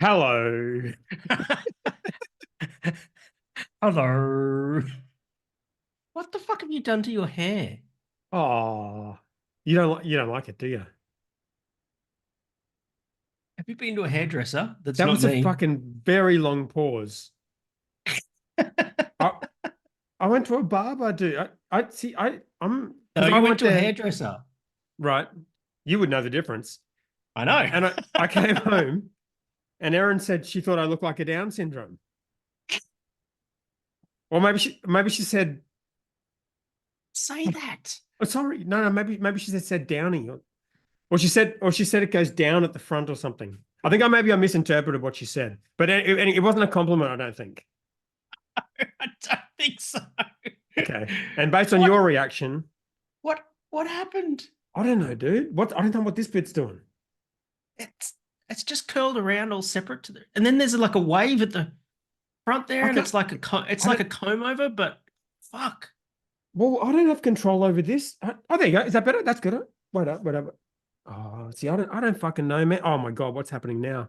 Hello. Hello. What the fuck have you done to your hair? Oh, you don't like it, do you? Have you been to a hairdresser? That's That not was a me. fucking very long pause. I I went to a barber, dude. I see. I'm No, because I you went went to a there. hairdresser. Right. You would know the difference. I know. And I came home, and Erin said she thought I looked like a Down syndrome, or maybe she said, Say that. oh, sorry, no, maybe she said Downy, or she said it goes down at the front or something. I think I misinterpreted what she said, but it wasn't a compliment. I don't think. I don't think so. Okay. And based on What? your reaction, What happened? I don't know, dude. I don't know what this bit's doing. It's it's just curled around all separate to the, and then there's like a wave at the front there, I and can it's like it's I like a don't comb over, but fuck. well, I don't have control over this. Oh, there you go. Is that better? That's good. Wait up, wait up. Oh, see, I don't fucking know, man. Oh my God, what's happening now?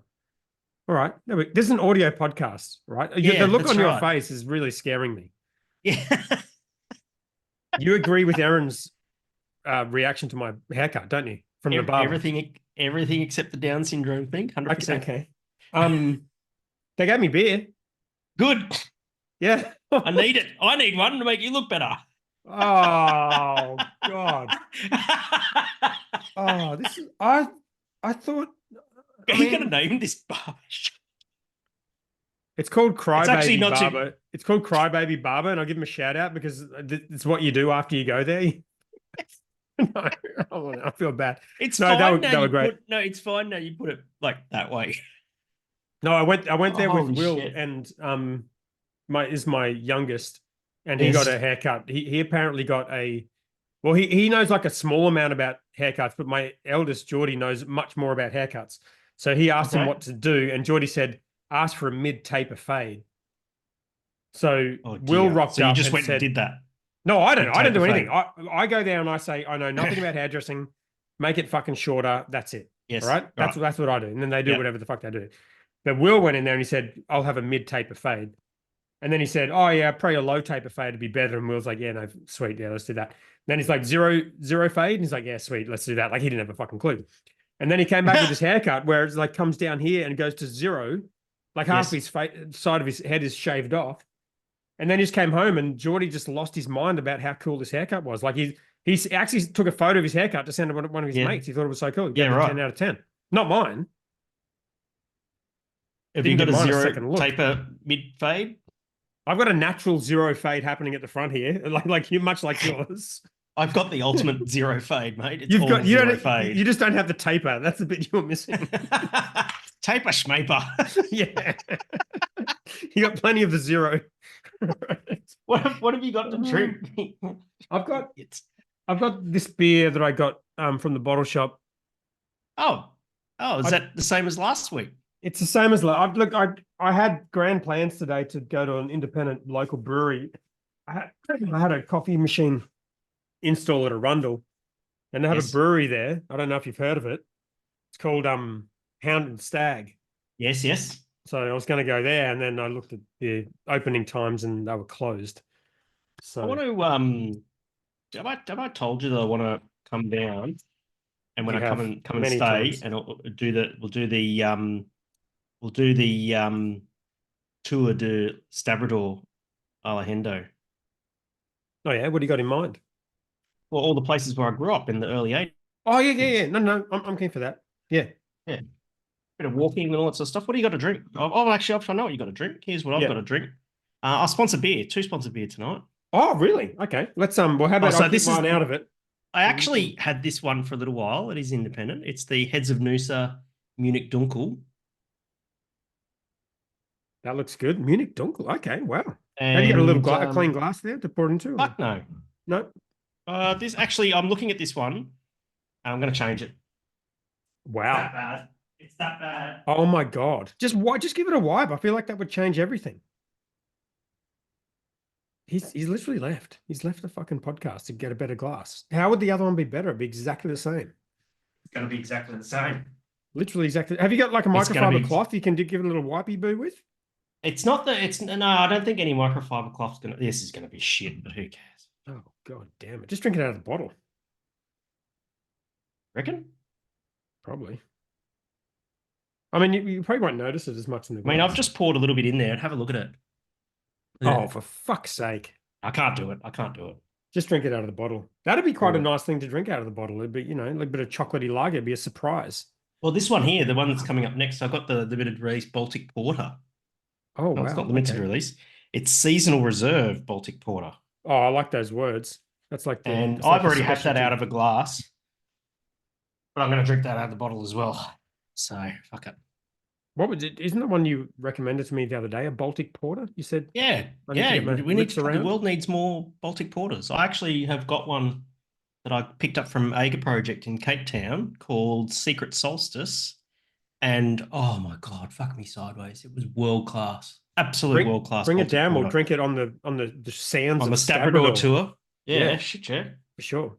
All right. This is an audio podcast, right? The Yeah, look that's on your right. face is really scaring me. Yeah. You agree with Aaron's reaction to my haircut, don't you? From the barber. Everything except the Down syndrome thing, Okay. 100%. Okay. Um, they gave me beer. Good. Yeah. I need it. I need one to make you look better. Oh God. Oh, this is I thought I Are you going to mean name this barber shop? it's called It's actually Crybaby not too. Barber. It's called Crybaby Barber, and I'll give him a shout out because it's what you do after you go there. No, I feel bad. It's No, fine now. they were great. It's fine now. You put it like that way. No, I went Oh, there with holy Will shit! and my youngest, and he got Yes. a haircut. He apparently got a well, he knows like a small amount about haircuts, but my eldest Geordie knows much more about haircuts. So he asked him Okay. what to do, and Geordie said, ask for a mid taper fade. So Oh Will dear. rocked So you up just and went and said, did that no, I don't mid know. I don't taper do anything. fade. I go there and I say, I know nothing about hairdressing, make it fucking shorter. That's it. All Yes. right. That's Right. that's what I do. And then they do Yep. whatever the fuck they do. But Will went in there and he said, I'll have a mid taper fade. And then he said, oh yeah, probably a low taper fade would be better. And Will's like, yeah, no, sweet, yeah, let's do that. And then he's like, zero fade. And he's like, yeah, sweet, let's do that. Like he didn't have a fucking clue. And then he came back with his haircut where it's like comes down here and goes to zero. Like half Yes. his side of his head is shaved off. And then he just came home and Geordie just lost his mind about how cool this haircut was. Like he actually took a photo of his haircut to send to one of his Yeah. mates. He thought it was so cool. He Yeah. gave it a 10 Right. out of 10. Not mine. Have you Didn't got give a mine a zero second look. taper mid fade? I've got a natural zero fade happening at the front here, like you, much like yours. I've got the ultimate zero fade, mate. It's You've all got you zero don't fade. you just don't have the taper. That's the bit you're missing. Taper schmaper. Yeah, you got plenty of the zero. What have you got to drink? I've got It's I've got this beer that I got from the bottle shop. oh oh, is I, that the same as last week? it's the same as I had grand plans today to go to an independent local brewery. I had a coffee machine install at Arundel, and they have a Yes, brewery there. I don't know if you've heard of it. It's called Hound and Stag. yes, yes. So I was going to go there, and then I looked at the opening times, and they were closed. I So want to have I told you that I want to come down, and when you I have come and many stay, times. and we'll do the tour de Stabrador Alejandro. Oh yeah, what do you got in mind? Well, all the places where I grew up in the early 80s. Oh yeah. No, I'm keen for that. Yeah, Yeah, bit of walking and all that sort of stuff. What do you got to drink? Actually, I know what you got to drink. Here's what I've got yeah. to drink. I'll sponsor beer, two sponsor beer tonight. Oh really? Okay. Let's Well, how Oh, about I'll so keep this is mine out of it. I And you actually can. had this one for a little while. It is independent. It's the Heads of Noosa Munich Dunkel. That looks good. Munich Dunkel. Okay. Wow. Have you got a little And a clean glass there to pour it into? Or? fuck no. No. This actually, I'm looking at this one. And I'm going to change it. Wow. That bad. It's that bad. Oh my God. Just give it a wipe. I feel like that would change everything. He's literally left. He's left the fucking podcast to get a better glass. How would the other one be better? It'd be exactly the same. It's going to be exactly the same. Literally exactly. Have you got like a It's gonna microfiber be. cloth you can give it a little wipey boo with? It's not that. It's no. I don't think any microfiber cloth's gonna. This is gonna be shit. But who cares? Oh god damn it! Just drink it out of the bottle, Reckon? probably. I mean, you probably won't notice it as much in the I mean, I've glass. just poured a little bit in there. Have a look at it. Oh, for fuck's sake! I can't do it. I can't do it. Just drink it out of the bottle. That'd be quite a Well, nice thing to drink out of the bottle. It'd be, like a bit of chocolatey lager. It'd be a surprise. well, this one here, the one that's coming up next, I've got the limited release Baltic Porter. Oh No, wow! it's not limited Okay. release. It's seasonal reserve Baltic Porter. Oh, I like those words. That's like the. And It's like I've the already had that specialty. out of a glass, but I'm going to drink that out of the bottle as well. So, fuck it. What was it? Isn't the one you recommended to me the other day a Baltic Porter? You said Yeah, I need to yeah. get my We need lips to, the around. world needs more Baltic Porters. I actually have got one that I picked up from Aga Project in Cape Town called Secret Solstice. And oh my God, fuck me sideways. It was world class. Absolute Bring world class bring it Baltic down. We'll Porter. drink it on the sands On of the Stabrador Stabrador. tour. Yeah, Yeah, shit, yeah. for sure.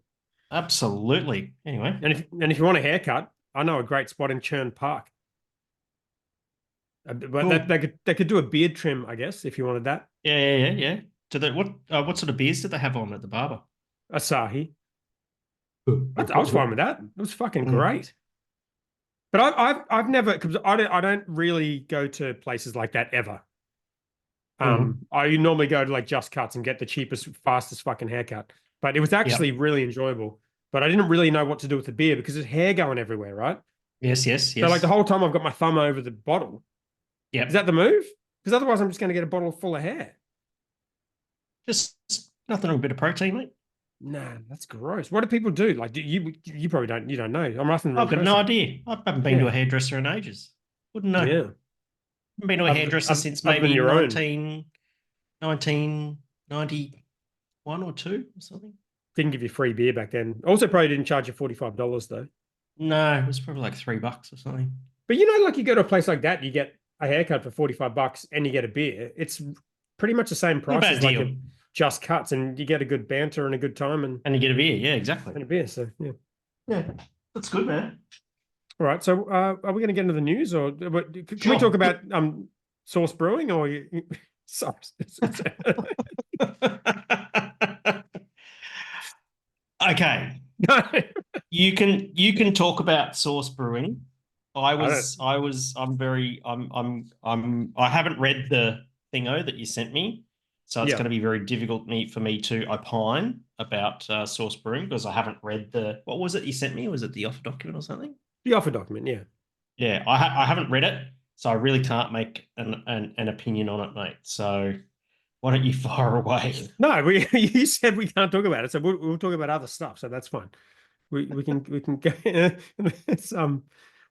Absolutely. Anyway. And if you want a haircut, I know a great spot in Churn Park. But that Cool. they could do a beard trim, I guess, if you wanted that. Yeah. Do they, what sort of beers did they have on at the barber? Asahi. I was fine with that. It was fucking Mm. great. But I've never, because I don't really go to places like that ever. Mm. I normally go to like Just Cuts and get the cheapest, fastest fucking haircut. But it was Yep. actually really enjoyable. But I didn't really know what to do with the beer because there's hair going everywhere, right? Yes. So like the whole time I've got my thumb over the bottle. Yep. Is that the move? Because otherwise I'm just going to get a bottle full of hair. Just nothing wrong with a bit of protein, mate. Nah, that's gross. What do people do? Like, you probably don't know. I'm asking the wrong I've got person. no idea. I haven't been to a hairdresser in ages. Wouldn't know. Yeah. Haven't been to a hairdresser since Other than maybe your own. 1991 or two or something. Didn't give you free beer back then. Also, probably didn't charge you $45 though. No, it was probably like $3 or something. But like you go to a place like that, you get a haircut for $45 and you get a beer. It's pretty much the same Not a price bad as like deal. a Just Cuts, and you get a good banter and a good time and And you get a beer. Yeah, exactly. a beer. So yeah. Yeah, that's good, man. All right. So are we going to get into the news, or can we Sure. talk about Source Brewing, or sorry? Okay. You can talk about Source Brewing. I haven't read the thingo that you sent me, so it's Yeah. going to be very difficult for me to opine about Source Brewing because I haven't read what was it you sent me? Was it the offer document or something? The offer document, yeah. Yeah, I haven't read it, so I really can't make an opinion on it, mate. So why don't you fire away? No, you said we can't talk about it, so we'll talk about other stuff. So that's fine. We can go.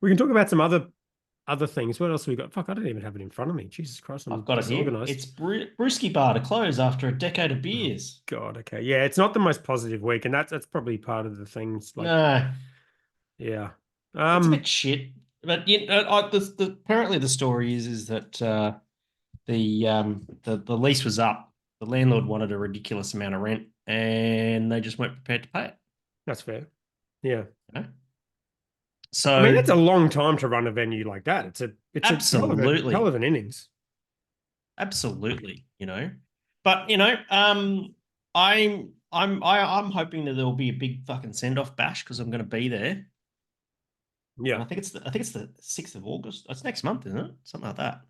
We can talk about some other things. What else have we got? Fuck, I don't even have it in front of me. Jesus Christ, I'm I've got it here. disorganized. It's Brewski bar to close after a decade of beers. God, okay, yeah, it's not the most positive week, and that's probably part of the things. Like, No, yeah, it's a bit shit. But apparently the story is that the lease was up. The landlord wanted a ridiculous amount of rent, and they just weren't prepared to pay it. that's fair. Yeah. You know? So I mean, that's a long time to run a venue like that. It's absolutely a hell of an innings. Absolutely, But I'm hoping that there will be a big fucking send off bash because I'm going to be there. Yeah, And I think it's the 6th of August. It's next month, isn't it? Something like that.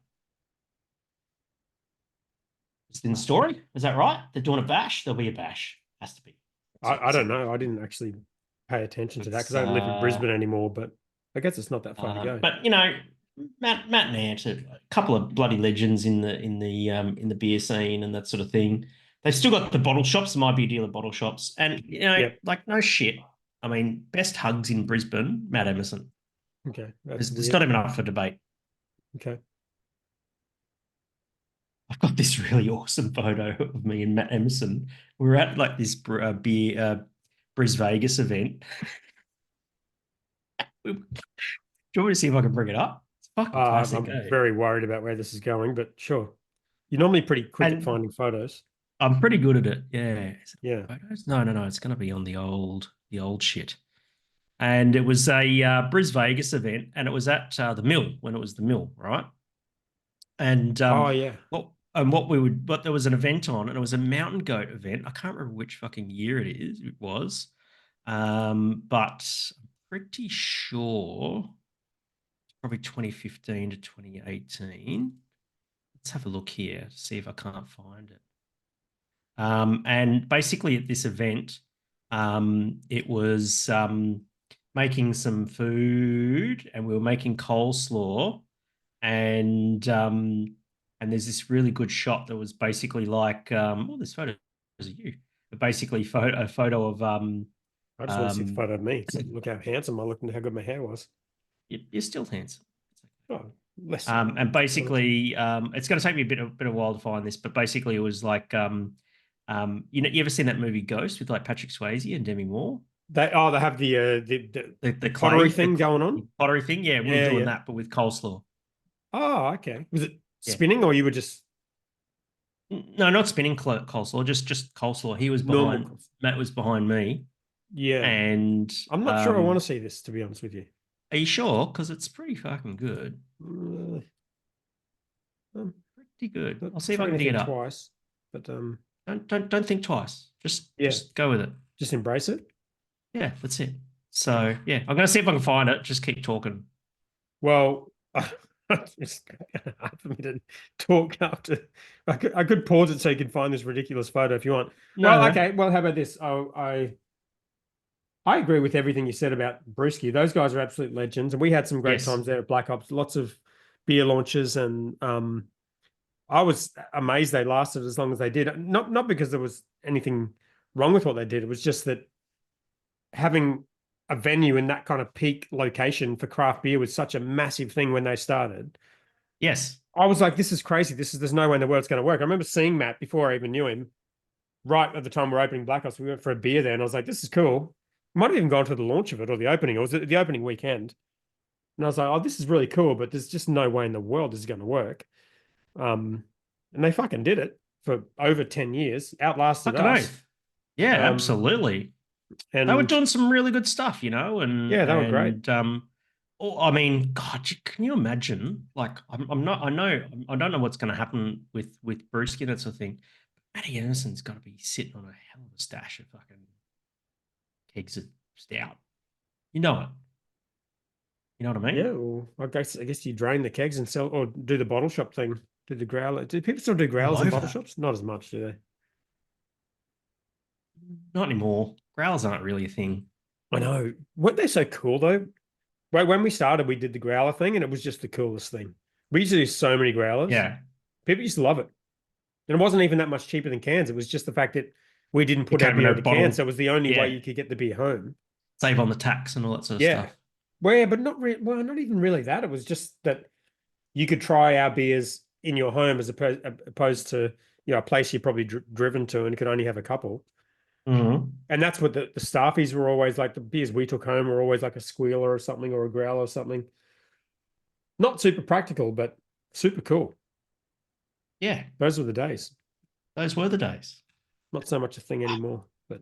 It's in the story. Is that right? They're doing a bash. There'll be a bash. Has to be. I don't know. I didn't actually pay attention to that because I don't live in Brisbane anymore. But I guess it's not that far to go. But Matt and Ant, a couple of bloody legends in the beer scene and that sort of thing. They've still got the bottle shops. There might be a deal of bottle shops, and Yep. like no shit. I mean, best hugs in Brisbane, Matt Emerson. Okay, There's not even up for debate. Okay. I've got this really awesome photo of me and Matt Emerson. We're at like this beer Bris Vegas event. Do you want me to see if I can bring it up? It's fucking classic. I'm very worried about where this is going, but sure. You're normally pretty quick at finding photos. I'm pretty good at it. Yeah. Yeah. Photos? No. It's going to be on the old shit. And it was a Bris Vegas event, and it was at the Mill when it was the Mill, right? And Oh yeah. what there was an event on, and it was a mountain goat event. I can't remember which fucking year it was, but I'm pretty sure it's probably 2015 to 2018. Let's have a look here to see if I can't find it. And basically at this event, it was making some food, and we were making coleslaw, and there's this really good shot that was basically like, oh, this photo is of you, but basically a photo of I just want to see the photo of me. Look how handsome I looked and how good my hair was. you're still handsome. Oh, less. And basically, it's going to take me a bit of while to find this, but basically, it was like, you ever seen that movie Ghost with like Patrick Swayze and Demi Moore? They have The pottery clay, thing going on. pottery thing, yeah, we were Yeah, doing yeah. that, but with coleslaw. Oh, okay. Was it Yeah. spinning or you were just No, not spinning coleslaw, just coleslaw. He was normal? behind, Matt was behind me, Yeah. and I'm not sure I want to see this, to be honest with you. are you sure? Because it's pretty fucking good. Pretty good. I'll see if I can dig it up. Twice, but Don't think twice. Just Yeah. just go with it. just embrace it. Yeah, that's it. So yeah, I'm gonna see if I can find it. Just keep talking. Well, it's hard for me to talk after. I could pause it so you can find this ridiculous photo if you want. No. Okay. Well, how about this? I agree with everything you said about Brewski. Those guys are absolute legends, and we had some great Yes. times there at Black Ops. Lots of beer launches, and I was amazed they lasted as long as they did. Not because there was anything wrong with what they did. It was just that having a venue in that kind of peak location for craft beer was such a massive thing when they started. Yes. I was like, this is crazy. There's no way in the world it's going to work. I remember seeing Matt before I even knew him. Right at the time we're opening Black Ops, we went for a beer there, and I was like, this is cool. Might have even gone to the launch of it or the opening. It was the opening weekend. And I was like, oh, this is really cool, but there's just no way in the world this is going to work. And they fucking did it for over 10 years, outlasted Fucking us. oath. Yeah, absolutely. And They were doing some really good stuff, and yeah, they were great. I mean, God, can you imagine? Like, I'm not. I don't know what's going to happen with Brewski and that sort of thing. But Matty Anderson's got to be sitting on a hell of a stash of fucking kegs of stout. You know it. You know what I mean? Yeah, well, I guess you drain the kegs and sell, or do the bottle shop thing. Do the growler? Do people still do growlers in bottle shops? Not as much, do they? Not anymore. Growlers aren't really a thing. I know. Weren't they so cool though? When we started, we did the growler thing, and it was just the coolest thing. We used to do so many growlers. Yeah. People used to love it. And it wasn't even that much cheaper than cans. It was just the fact that we didn't put our came in beer a in a bottle. can, so it was the only Yeah. way you could get the beer home. Save on the tax and all that sort of Yeah. stuff. Well, yeah, but not not even really that. It was just that you could try our beers in your home as opposed to a place you're probably driven to and could only have a couple. Mm-hmm. And that's what the staffies were always like. The beers we took home were always like a squealer or something, or a growler or something. Not super practical, but super cool. Yeah. Those were the days. Those were the days. Not so much a thing anymore, but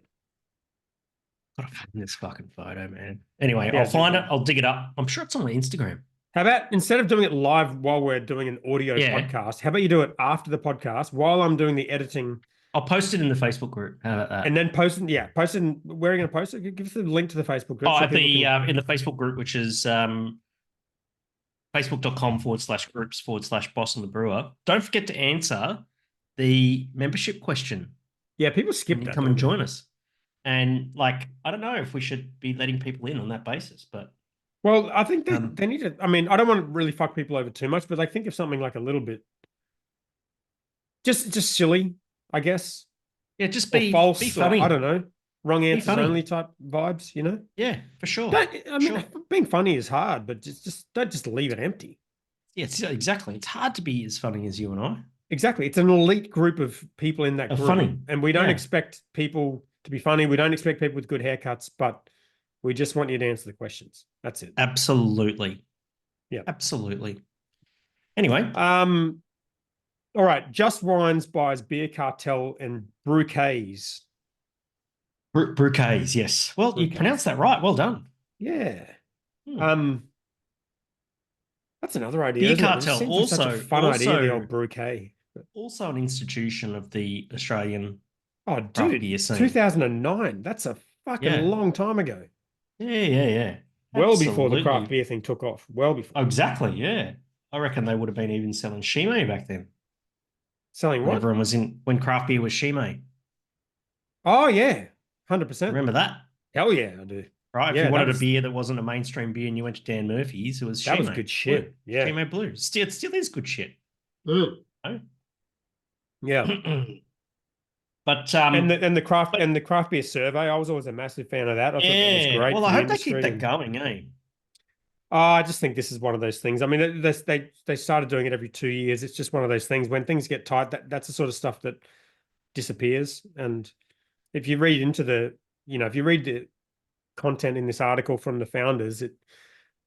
Gotta find this fucking photo, man. Anyway, Yeah, I'll find it. I'll dig it up. I'm sure it's on my Instagram. how about instead of doing it live while we're doing an audio podcast, how about you do it after the podcast while I'm doing the editing? I'll post it in the Facebook group. How about that? And then post it. Yeah, post it. Where are you going to post it? Give us the link to the Facebook group. Oh, so at the people can- in the Facebook group, which is facebook.com/groups/Boss and the Brewer. Don't forget to answer the membership question. Yeah, people skip When you that. come and join us. And like, I don't know if we should be letting people in on that basis, but Well, I think they need to. I mean, I don't want to really fuck people over too much, but I think of something like a little bit, just silly, I guess. yeah, just Or be false. Be or, funny. I don't know. Wrong answers funny. only type vibes. Yeah, for sure. I mean, being funny is hard, but just don't just leave it empty. Yeah, exactly. It's hard to be as funny as you and I. Exactly. It's an elite group of people in that group. Funny. And we don't Yeah. expect people to be funny. We don't expect people with good haircuts, but we just want you to answer the questions. That's it. Absolutely. Yeah. Absolutely. Anyway. All right. Just Wines buys Beer Cartel and Brewcase. Brewcase, yes. Well, you Brewcase. pronounced that right. Well done. Yeah. Hmm. That's another idea, Beer isn't it? It just Cartel seems like such a fun idea, the old brewcay. also an institution of the Australian Oh, craft dude, beer scene. 2009. That's a fucking Yeah. long time ago. Yeah. Well before the craft Absolutely. beer thing took off. Well before. Oh, exactly. Yeah. I reckon they would have been even selling Shime back then Selling when what? everyone was when craft beer was Shime. Oh, yeah. 100%. Remember that? Hell yeah, I do. Right? If you Yeah, wanted a beer that wasn't a mainstream beer and you went to Dan Murphy's, it was that was Shime good Blue. shit. Yeah. Shime Blue. It still is good shit. Mm. No? Yeah. But And the craft beer survey, I was always a massive fan of that. I thought that was yeah. great Well, for I the hope they keep industry. that And going, eh? I just think this is one of those things. I mean, they started doing it every 2 years. It's just one of those things. When things get tight, that's the sort of stuff that disappears. And if you read into if you read the content in this article from the founders, it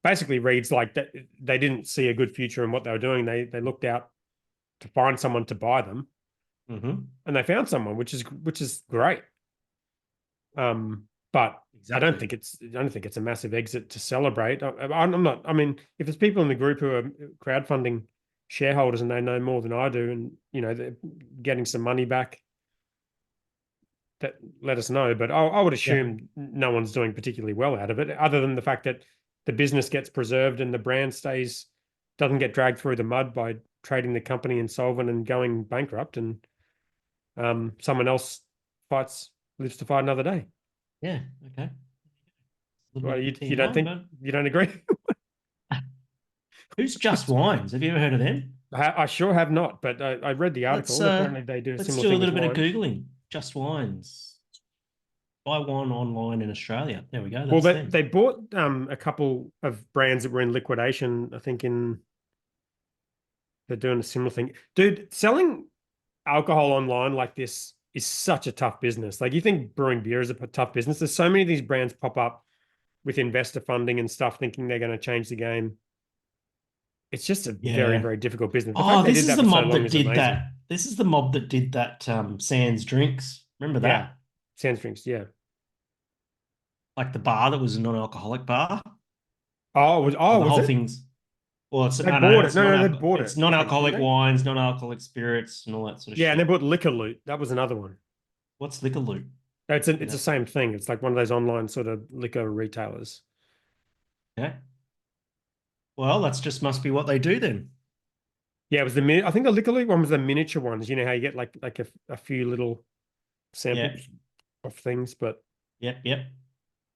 basically reads like that they didn't see a good future in what they were doing. They looked out to find someone to buy them, Mm-hmm. and they found someone, which is great. But Exactly. I don't think it's a massive exit to celebrate. I'm not. I mean, if there's people in the group who are crowdfunding shareholders and they know more than I do, and they're getting some money back, that let us know. But I would Yeah. assume no one's doing particularly well out of it, other than the fact that the business gets preserved and the brand doesn't get dragged through the mud by trading the company insolvent and going bankrupt, and someone else lives to fight another day. Yeah. Okay. A little Well, bit of you don't TMI, think but you don't agree? who's Just Wines? Have you ever heard of them? I sure have not, but I read the Let's article. Apparently, they do a let's similar do a thing with little bit of wines. Googling. Just Wines. Buy wine online in Australia. There we go. Well, That's they them. bought a couple of brands that were in liquidation. I think they're doing a similar thing. Dude, selling alcohol online like this is such a tough business. Like, you think brewing beer is a tough business. There's so many of these brands pop up with investor funding and stuff, thinking they're going to change the game. It's just a very, Yeah. very difficult business. The Oh, fact they this did is that the for so mob long that is did amazing. that. This is the mob that did that Sans Drinks. Remember Yeah. that? Sand Springs, yeah. Like the bar that was a non-alcoholic bar. Oh, The was whole it? thing's well, it's They no, bought it. it's No, they non-alcohol, bought it's it, I think, didn't non-alcoholic they? wines, non-alcoholic spirits, and all that sort of Yeah, and they shit. bought Liquor Loot. That was another one. What's Liquor Loot? It's the same thing. It's like one of those online sort of liquor retailers. Yeah. Well, that's just must be what they do then. Yeah, it was I think the Liquor Loot one was the miniature ones. You know how you get like a few little Yeah. samples of things, but Yep.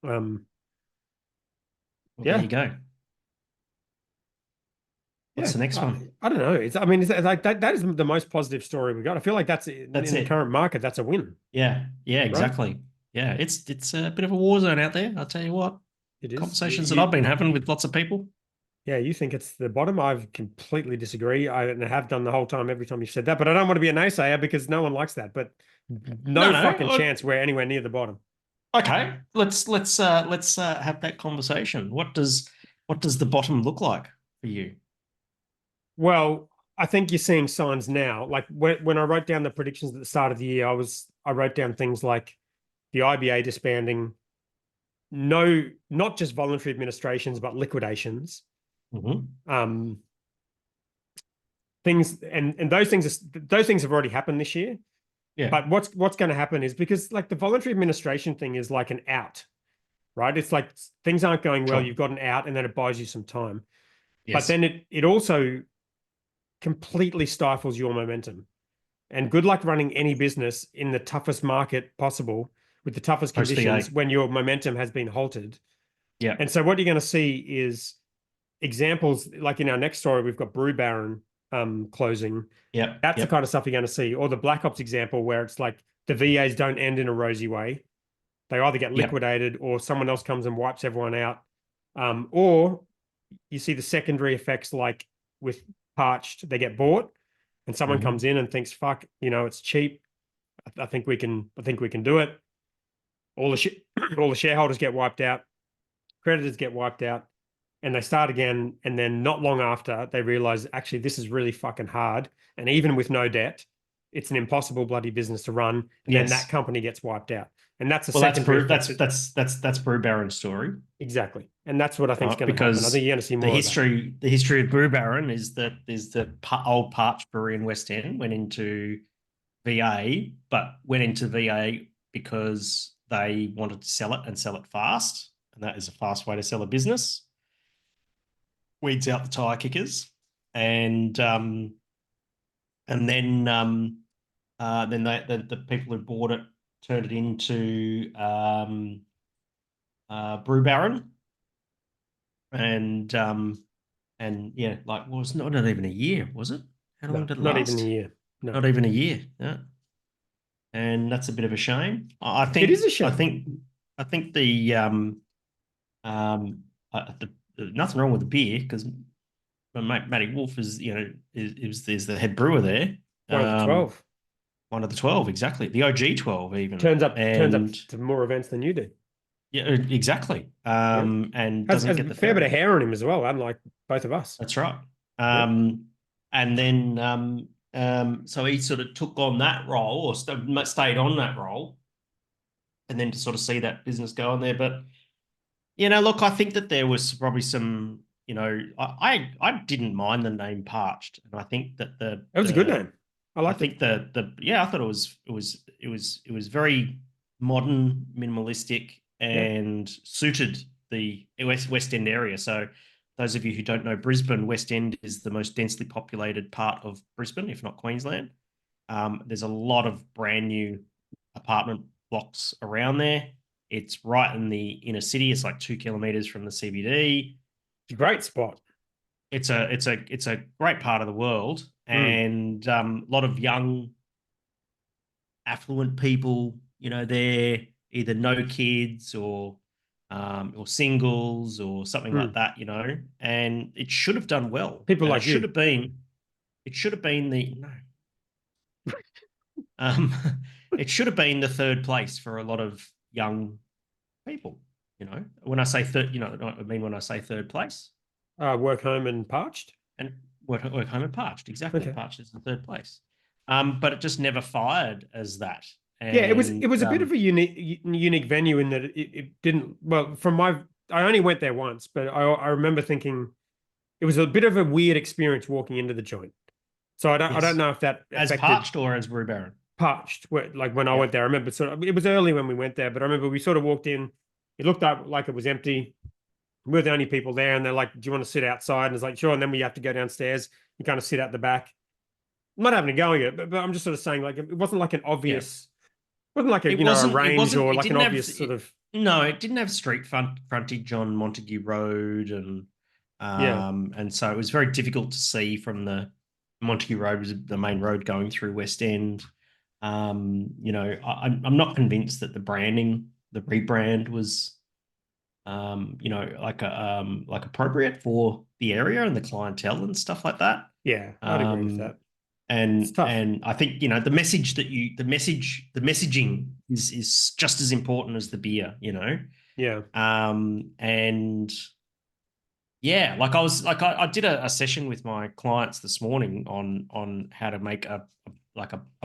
um Well, there yeah. you go. What's Yeah, the next one? I don't know. I mean, it's like that is the most positive story we got. I feel like that's That's in the it. current market, that's a win, Yeah, right? exactly. Yeah, it's a bit of a war zone out there. I'll tell you what. It is. Conversations that I've been having with lots of people. Yeah, you think it's the bottom. I completely disagree. I have done the whole time, every time you've said that, but I don't want to be a naysayer because no one likes that. But No, no no. fucking chance we're anywhere near the bottom. Okay, let's have that conversation. What does the bottom look like for you? Well, I think you're seeing signs now. Like when I wrote down the predictions at the start of the year, I wrote down things like the IBA disbanding, no, not just voluntary administrations, but liquidations. Mm-hmm. Um, things and those things have already happened this year. Yeah, But what's going to happen is, because like the voluntary administration thing is like an out, right? It's like things aren't going well, sure. you've got an out, and then it buys you some time. But Yes. then it also completely stifles your momentum. And good luck running any business in the toughest market possible with the toughest Post VA. conditions when your momentum has been halted. Yeah. And so what you're going to see is examples like in our next story, we've got Brew Baron closing. Yep. That's the Yep. kind of stuff you're going to see. Or the Black Ops example, where it's like the VAs don't end in a rosy way. They either get Yep. liquidated or someone else comes and wipes everyone out. Or you see the secondary effects, like with Parched, they get bought and someone Mm-hmm. comes in and thinks, fuck, it's cheap. I think we can do it. All the all the shareholders get wiped out, creditors get wiped out, and they start again. And then not long after, they realize, actually, this is really fucking hard. And even with no debt, it's an impossible bloody business to run. And then that Yes. company gets wiped out. And that's a Well, secondary effect. that's Brew Baron's story, Exactly. And that's what I think is right? going to happen. I Because think you're going to see more of that. the history of Brew Baron is that old Parch Brewery in West End went into VA, but went into VA because they wanted to sell it and sell it fast, and that is a fast way to sell a business. Weeds out the tire kickers, and then the people who bought it turned it into Brew Baron, and yeah, like well, it's not even a year, was it? How long No, did it not even a last? year. No, Not even a year. Yeah, and that's a bit of a shame. it is a shame. I think nothing wrong with the beer because my mate Matty Wolf is is the head brewer there. One of the 12 One of the 12, exactly. The OG 12 even. turns up And to more events than you do. yeah, exactly. Yeah. And Has doesn't a get the fair bit of ferry. hair on him as well, unlike both of us. That's right. Yeah. And then so he sort of took on that role or stayed on that role, and then to sort of see that business go on there. But look, I think that there was probably some, I didn't mind the name Parched, and I think that It was a good name. I I liked think it. I thought it was very modern, minimalistic, Yeah. and suited the West End area. So those of you who don't know Brisbane, West End is the most densely populated part of Brisbane, if not Queensland. There's a lot of brand new apartment blocks around there. It's right in the inner city. It's like 2 kilometers from the CBD. It's a great spot. It's a great part of the world, Mm. and a lot of young affluent people, they're either no kids or singles or something like Mm. that, and it should have done well. People And like you. it should have been the no. Um, it should have been the third place for a lot of young people. When I say third, I mean when I say third place. Work home and parched. And work home and Parched. Exactly. Okay. Parched is in third place. But it just never fired as that. Yeah, it was a bit of And a unique venue in that it didn't well I only went there once, but I remember thinking it was a bit of a weird experience walking into the joint. So I don't yes, know if that as affected Parched or as Brew Baron. parched like when I Yeah. went there. I remember sort of it was early when we went there, but I remember we sort of walked in. It looked up like it was empty. We were the only people there, and they're like, "Do you want to sit outside?" And it's like, "Sure." And then we have to go downstairs. You kind of sit out the back. I'm not having a go at it, but I'm just sort of saying like it wasn't like an Yeah. obvious, it wasn't like a a It range wasn't, or it like an didn't have, obvious sort of no, it didn't have street frontage on Montague Road. yeah And so it was very difficult to see from the Montague Road was the main road going through West End. I'm not convinced that the rebrand was, like appropriate for the area and the clientele and stuff like that. yeah. I'd agree with that. It's tough. And I think the messaging is just as important as the beer. Yeah. And yeah, like I did a session with my clients this morning on how to make a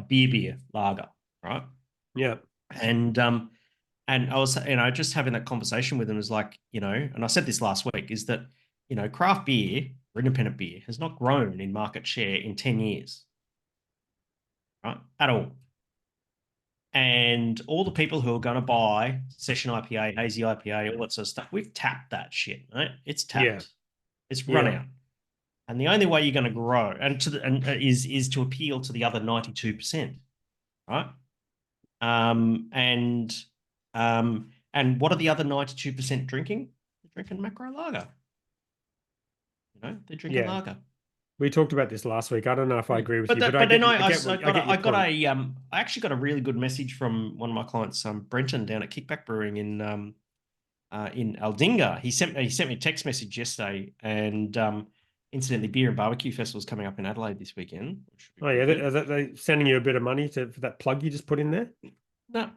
beer lager, right? Yeah. And I was just having that conversation with them is like, and I said this last week, is that craft beer or independent beer has not grown in market share in 10 years, right? At all. And all the people who are going to buy session IPA, hazy IPA, all that sort of stuff, we've tapped that shit, right? It's tapped. Yeah. It's run Yeah. out. And the only way you're going to grow is to appeal to the other 92%, right? And what are the other 92% drinking? They're drinking macro lager. They're drinking Yeah. lager. We talked about this last week. I don't know if I agree with you, but I get I actually got a really good message from one of my clients, Brenton, down at Kickback Brewing in Aldinga. He sent me a text message yesterday, and incidentally, Beer and Barbecue Festival is coming up in Adelaide this weekend. Oh yeah, are they sending you a bit of money for that plug you just put in there? No,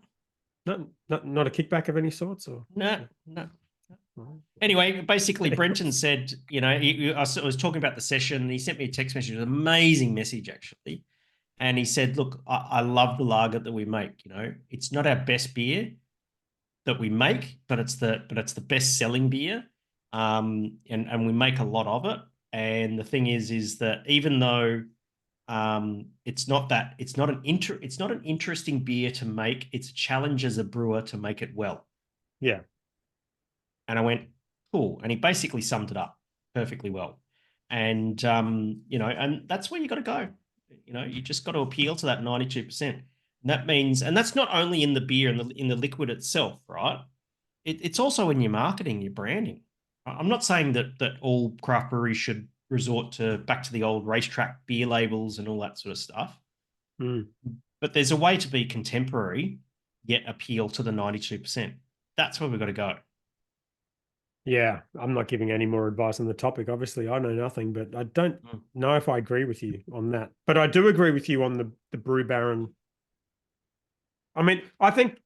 not a kickback of any sorts, or no. Anyway, basically, Brenton said, I was talking about the session, and he sent me a text message, an amazing message, actually. And he said, look, I love the lager that we make. It's not our best beer, that we make, but it's the best selling beer, and we make a lot of it. And the thing is that even though it's not an interesting beer to make, it's a challenge as a brewer to make it well. Yeah. And I went, cool. And he basically summed it up perfectly well. And and that's where you got to go. You just got to appeal to that 92%. And that means, and that's not only in the beer and in the liquid itself, right? It's also in your marketing, your branding. I'm not saying that all craft breweries should resort back to the old racetrack beer labels and all that sort of stuff. Mm. But there's a way to be contemporary, yet appeal to the 92%. That's where we've got to go. Yeah, I'm not giving any more advice on the topic. Obviously, I know nothing, but I don't know if I agree with you on that. But I do agree with you on the Brew Baron. I mean, I think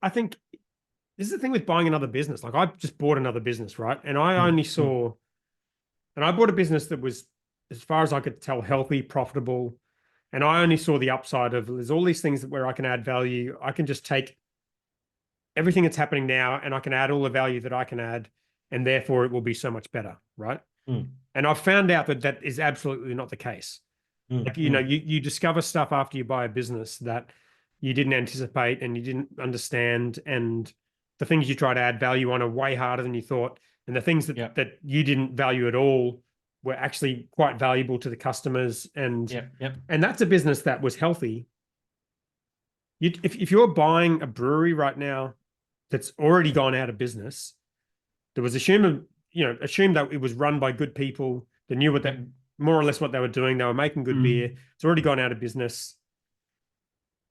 this is the thing with buying another business. Like I just bought another business, right? And I only saw, and I bought a business that was, as far as I could tell, healthy, profitable. And I only saw the upside of there's all these things where I can add value. I can just take everything that's happening now and I can add all the value that I can add, and therefore it will be so much better, right? And I've found out that is absolutely not the case. Like, you discover stuff after you buy a business that you didn't anticipate and you didn't understand, and the things you try to add value on are way harder than you thought, and the things that you didn't value at all were actually quite valuable to the customers. And and that's a business that was healthy. If you're buying a brewery right now that's already gone out of business, there was assume that it was run by good people that knew what more or less what they were doing. They were making good beer. It's already gone out of business.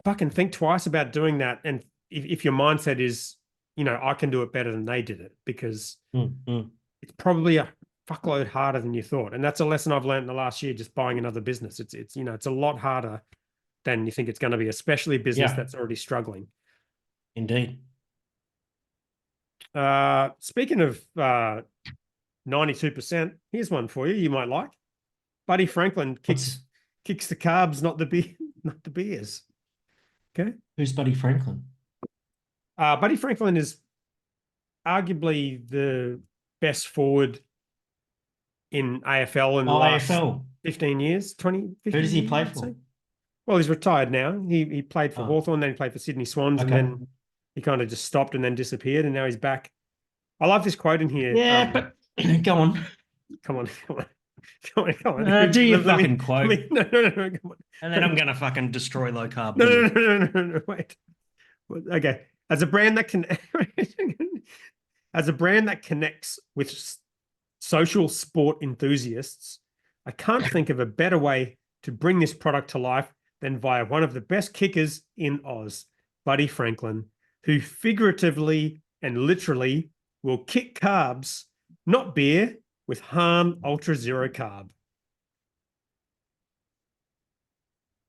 Fucking think twice about doing that. And if your mindset is, I can do it better than they did it, because it's probably a fuckload harder than you thought. And that's a lesson I've learned in the last year, just buying another business. It's a lot harder than you think it's going to be, especially a business that's already struggling. Indeed. Speaking of 92%, here's one for you. You might like. Buddy Franklin kicks the carbs, not the beers. Okay. Who's Buddy Franklin? Buddy Franklin is arguably the best forward in AFL in the last AFL. 15 years, 20, 15 Who does he years, play I'd for? say. Well, he's retired now. He played for Hawthorn, then he played for Sydney Swans, and then he kind of just stopped and then disappeared, and now he's back. I love this quote in here. Yeah, but go on. Come on. Do your fucking quote. No, come on. And then I'm going to fucking destroy low carb. No, wait. Okay. As a brand that connects with social sport enthusiasts, I can't think of a better way to bring this product to life than via one of the best kickers in Oz, Buddy Franklin, who figuratively and literally will kick carbs, not beer, with Hahn Ultra Zero Carb.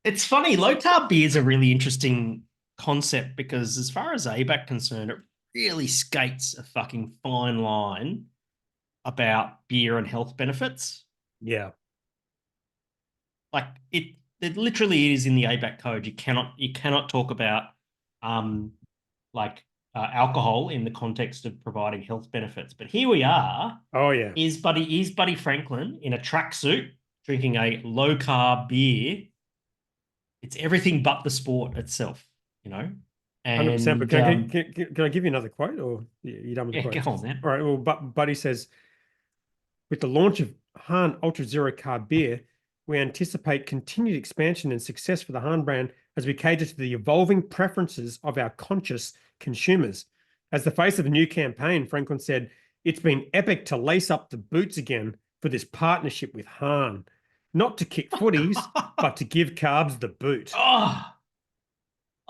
It's funny, low carb beer is a really interesting concept, because as far as ABAC concerned, it really skates a fucking fine line about beer and health benefits. Yeah. Like it literally is in the ABAC code. You cannot talk about alcohol in the context of providing health benefits. But here we are. Oh yeah. Is Buddy Franklin in a tracksuit drinking a low carb beer? It's everything but the sport itself, And 100%. But can I give you another quote, or you done with the quote? Yeah, go on then. All right. Well, Buddy says, with the launch of Hahn Ultra Zero Carb beer, we anticipate continued expansion and success for the Hahn brand as we cater to the evolving preferences of our conscious consumers. As the face of a new campaign, Franklin said, "It's been epic to lace up the boots again for this partnership with Hahn. Not to kick footies, but to give carbs the boot."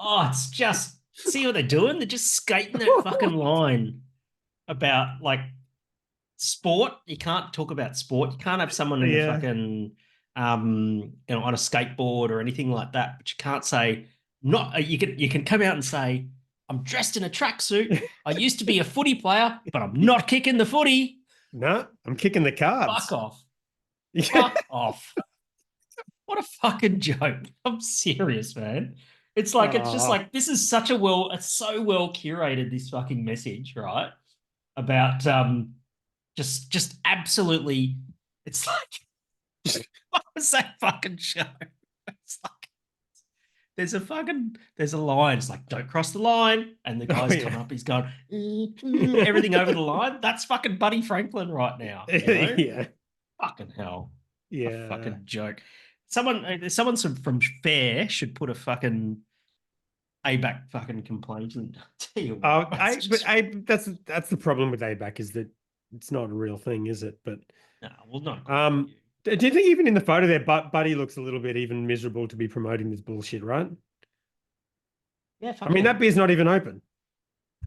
It's just, see what they're doing? They're just skating that fucking line about sport. You can't talk about sport. You can't have someone in the fucking on a skateboard or anything like that. But you can't say you can come out and say, "I'm dressed in a tracksuit. I used to be a footy player, but I'm not kicking the footy." No, I'm kicking the carbs. Fuck off. Fuck off. What a fucking joke. I'm serious, man. It's like it's just Oh, like this is such a it's so well curated, this fucking message, right? About just absolutely it's like what was that fucking show? It's like there's a line. It's like, don't cross the line. And the oh guy's yeah. coming up, he's going, everything over the line. That's fucking Buddy Franklin right now, you know? Yeah. Fucking hell. A Yeah. fucking joke. Someone from Fair should put a fucking ABAC fucking complaint and tell you what. That's the problem with ABAC is that it's not a real thing, is it? But No, well, not good for um, you. do you think even in the photo there, Buddy looks a little bit even miserable to be promoting this bullshit, right? Yeah, I fuck mean, yeah. that beer's not even open.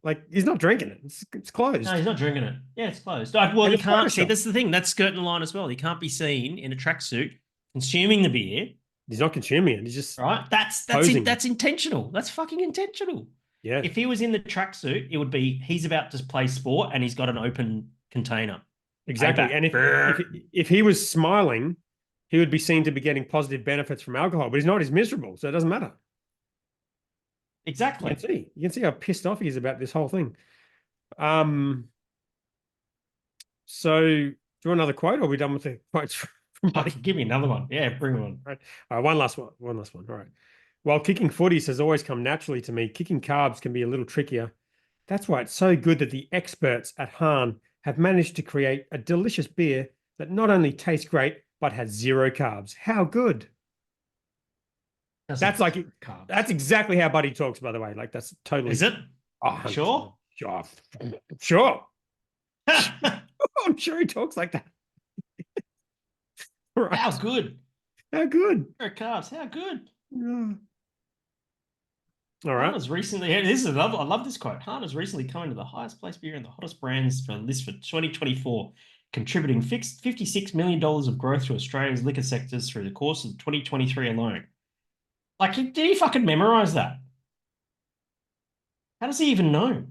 Like he's not drinking it. It's No, closed. he's not drinking it. Yeah, it's closed. Well, And he it's can't see. Photoshop. That's the thing. That's skirting the line as well. He can't be seen in a tracksuit consuming the beer. He's not consuming it. He's just Right? posing. That's intentional. That's fucking intentional. Yeah, If he was in the tracksuit, it would be he's about to play sport and he's got an open container. exactly. Payback. And if he was smiling, he would be seen to be getting positive benefits from alcohol. But he's not. He's miserable, so it doesn't matter. Exactly. You can see how pissed off he is about this whole thing. So do you want another quote, or are we done with the quotes from Buddy? Give me another one. Yeah, bring one. Right. One last one. One last one. All right. While kicking footies has always come naturally to me, kicking carbs can be a little trickier. That's why it's so good that the experts at Hahn have managed to create a delicious beer that not only tastes great, but has zero carbs. How good. That's carbs. That's exactly how Buddy talks, by the way. Like that's totally. Is it? Oh, Sure. Sure. Sure. I'm sure he talks like that. Right. How good? How good? Zero carbs. How good? Yeah. All right. Hahn has recently, this is another, I love this quote. Hahn has recently come into the highest place beer and the hottest brands for a list for 2024, contributing $56 million of growth to Australia's liquor sectors through the course of 2023 alone. Like, did he fucking memorize that? How does he even know?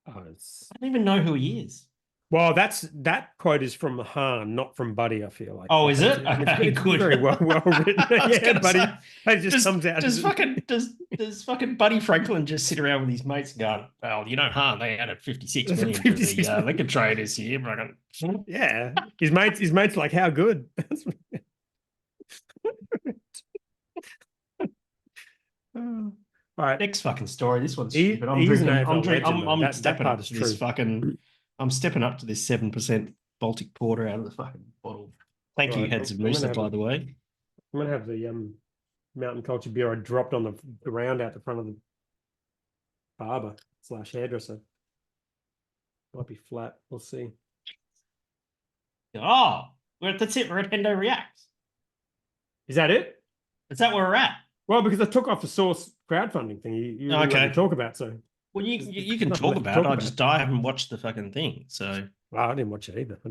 I don't even know who he is. Well, that quote is from Hahn, not from Buddy, I feel like. Oh, is it? Okay, it's good. Very well written. Yeah, Buddy. It just comes out. Does fucking Buddy Franklin just sit around with his mates and go, well, you know, Hahn, they added 56 million to the liquor trade this year. Yeah. His mates like, how good? All right. Next fucking story. This one's stupid. I'm stepping up to this 7% Baltic Porter out of the fucking bottle. Thank you, Heads of Moosa, by the way. I'm gonna have the Mountain Culture beer I dropped on the ground out the front of the barber / hairdresser. Might be flat. We'll see. Oh, that's it. We're at Hendo Reacts. Is that it? Is that where we're at? Well, because I took off the source crowdfunding thing. You didn't let me talk about, so. Well, you can talk about it. I haven't watched the fucking thing, so. Well, I didn't watch it either. You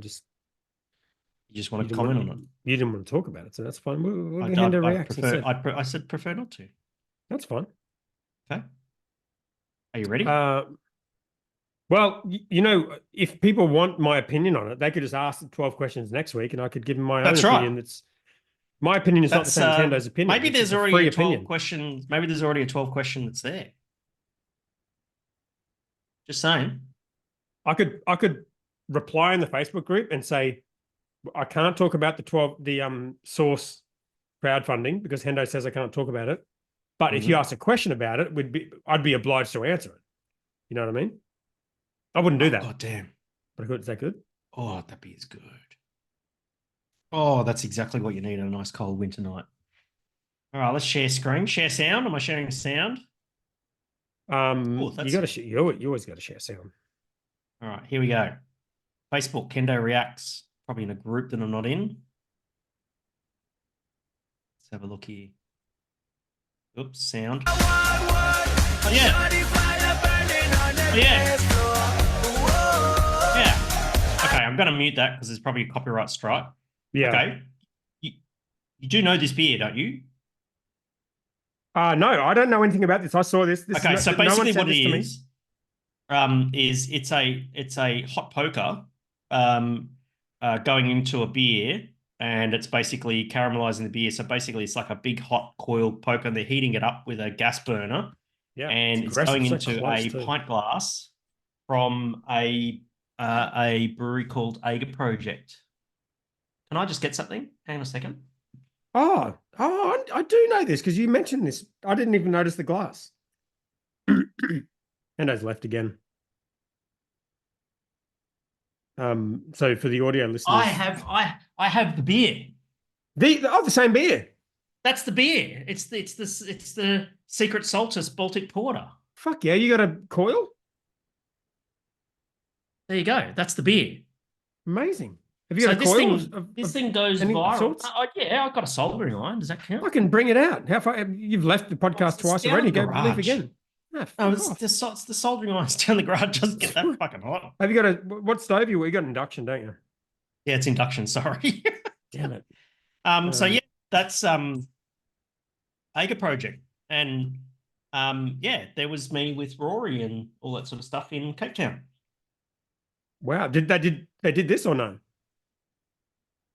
just want to comment on it. You didn't want to talk about it, so that's fine. We'll get Hendo Reacts. I said prefer not to. That's fine. Okay. Are you ready? Well, you know, if people want my opinion on it, they could just ask the 12 questions next week, and I could give them my own opinion. Right. My opinion is not the same as Hendo's opinion. Maybe there's already a 12 question. Maybe there's already a 12 question that's there. Just saying. I could reply in the Facebook group and say I can't talk about the source crowdfunding because Hendo says I can't talk about it. But if you ask a question about it, I'd be obliged to answer it. You know what I mean? I wouldn't do that. God damn. But I could. Is that good? Oh, that beer's good. Oh, that's exactly what you need on a nice cold winter night. All right, let's share screen, share sound. Am I sharing sound? You got to. You always got to share sound. All right, here we go. Facebook, Kendo Reacts. Probably in a group that I'm not in. Let's have a look here. Oops, sound. Oh, yeah. Oh, yeah. Yeah. Okay, I'm going to mute that because there's probably a copyright strike. Yeah. Okay. You do know this beer, don't you? No, I don't know anything about this. I saw this. Okay, so basically what it is it's a hot poker going into a beer and it's basically caramelizing the beer. So basically, it's like a big hot coiled poker, and they're heating it up with a gas burner, Yeah, and it's aggressive, going so into close a too. pint glass from a brewery called Aga Project. Can I just get something? Hang on a second. I do know this because you mentioned this. I didn't even notice the glass. Hendo's left again. So for the audio listeners, I have the beer. The same beer. That's the beer. It's the Secret Solstice Baltic Porter. Fuck yeah, you got a coil? There you go. That's the beer. Amazing. Have you So got a this coil thing, this thing goes any viral. sorts? Yeah, I've got a soldering iron. Does that count? I can bring it out. How far? You've left the podcast twice down already. in the Go leave garage. again. Ah, No, fuck it's off. the soldering irons down the garage. Doesn't get that fucking hot. Have you got what stove you got? Induction, don't you? Yeah, it's induction. Sorry. Damn it. So yeah, that's Aga Project, and yeah, there was me with Rory and all that sort of stuff in Cape Town. Wow. Did they did this or no?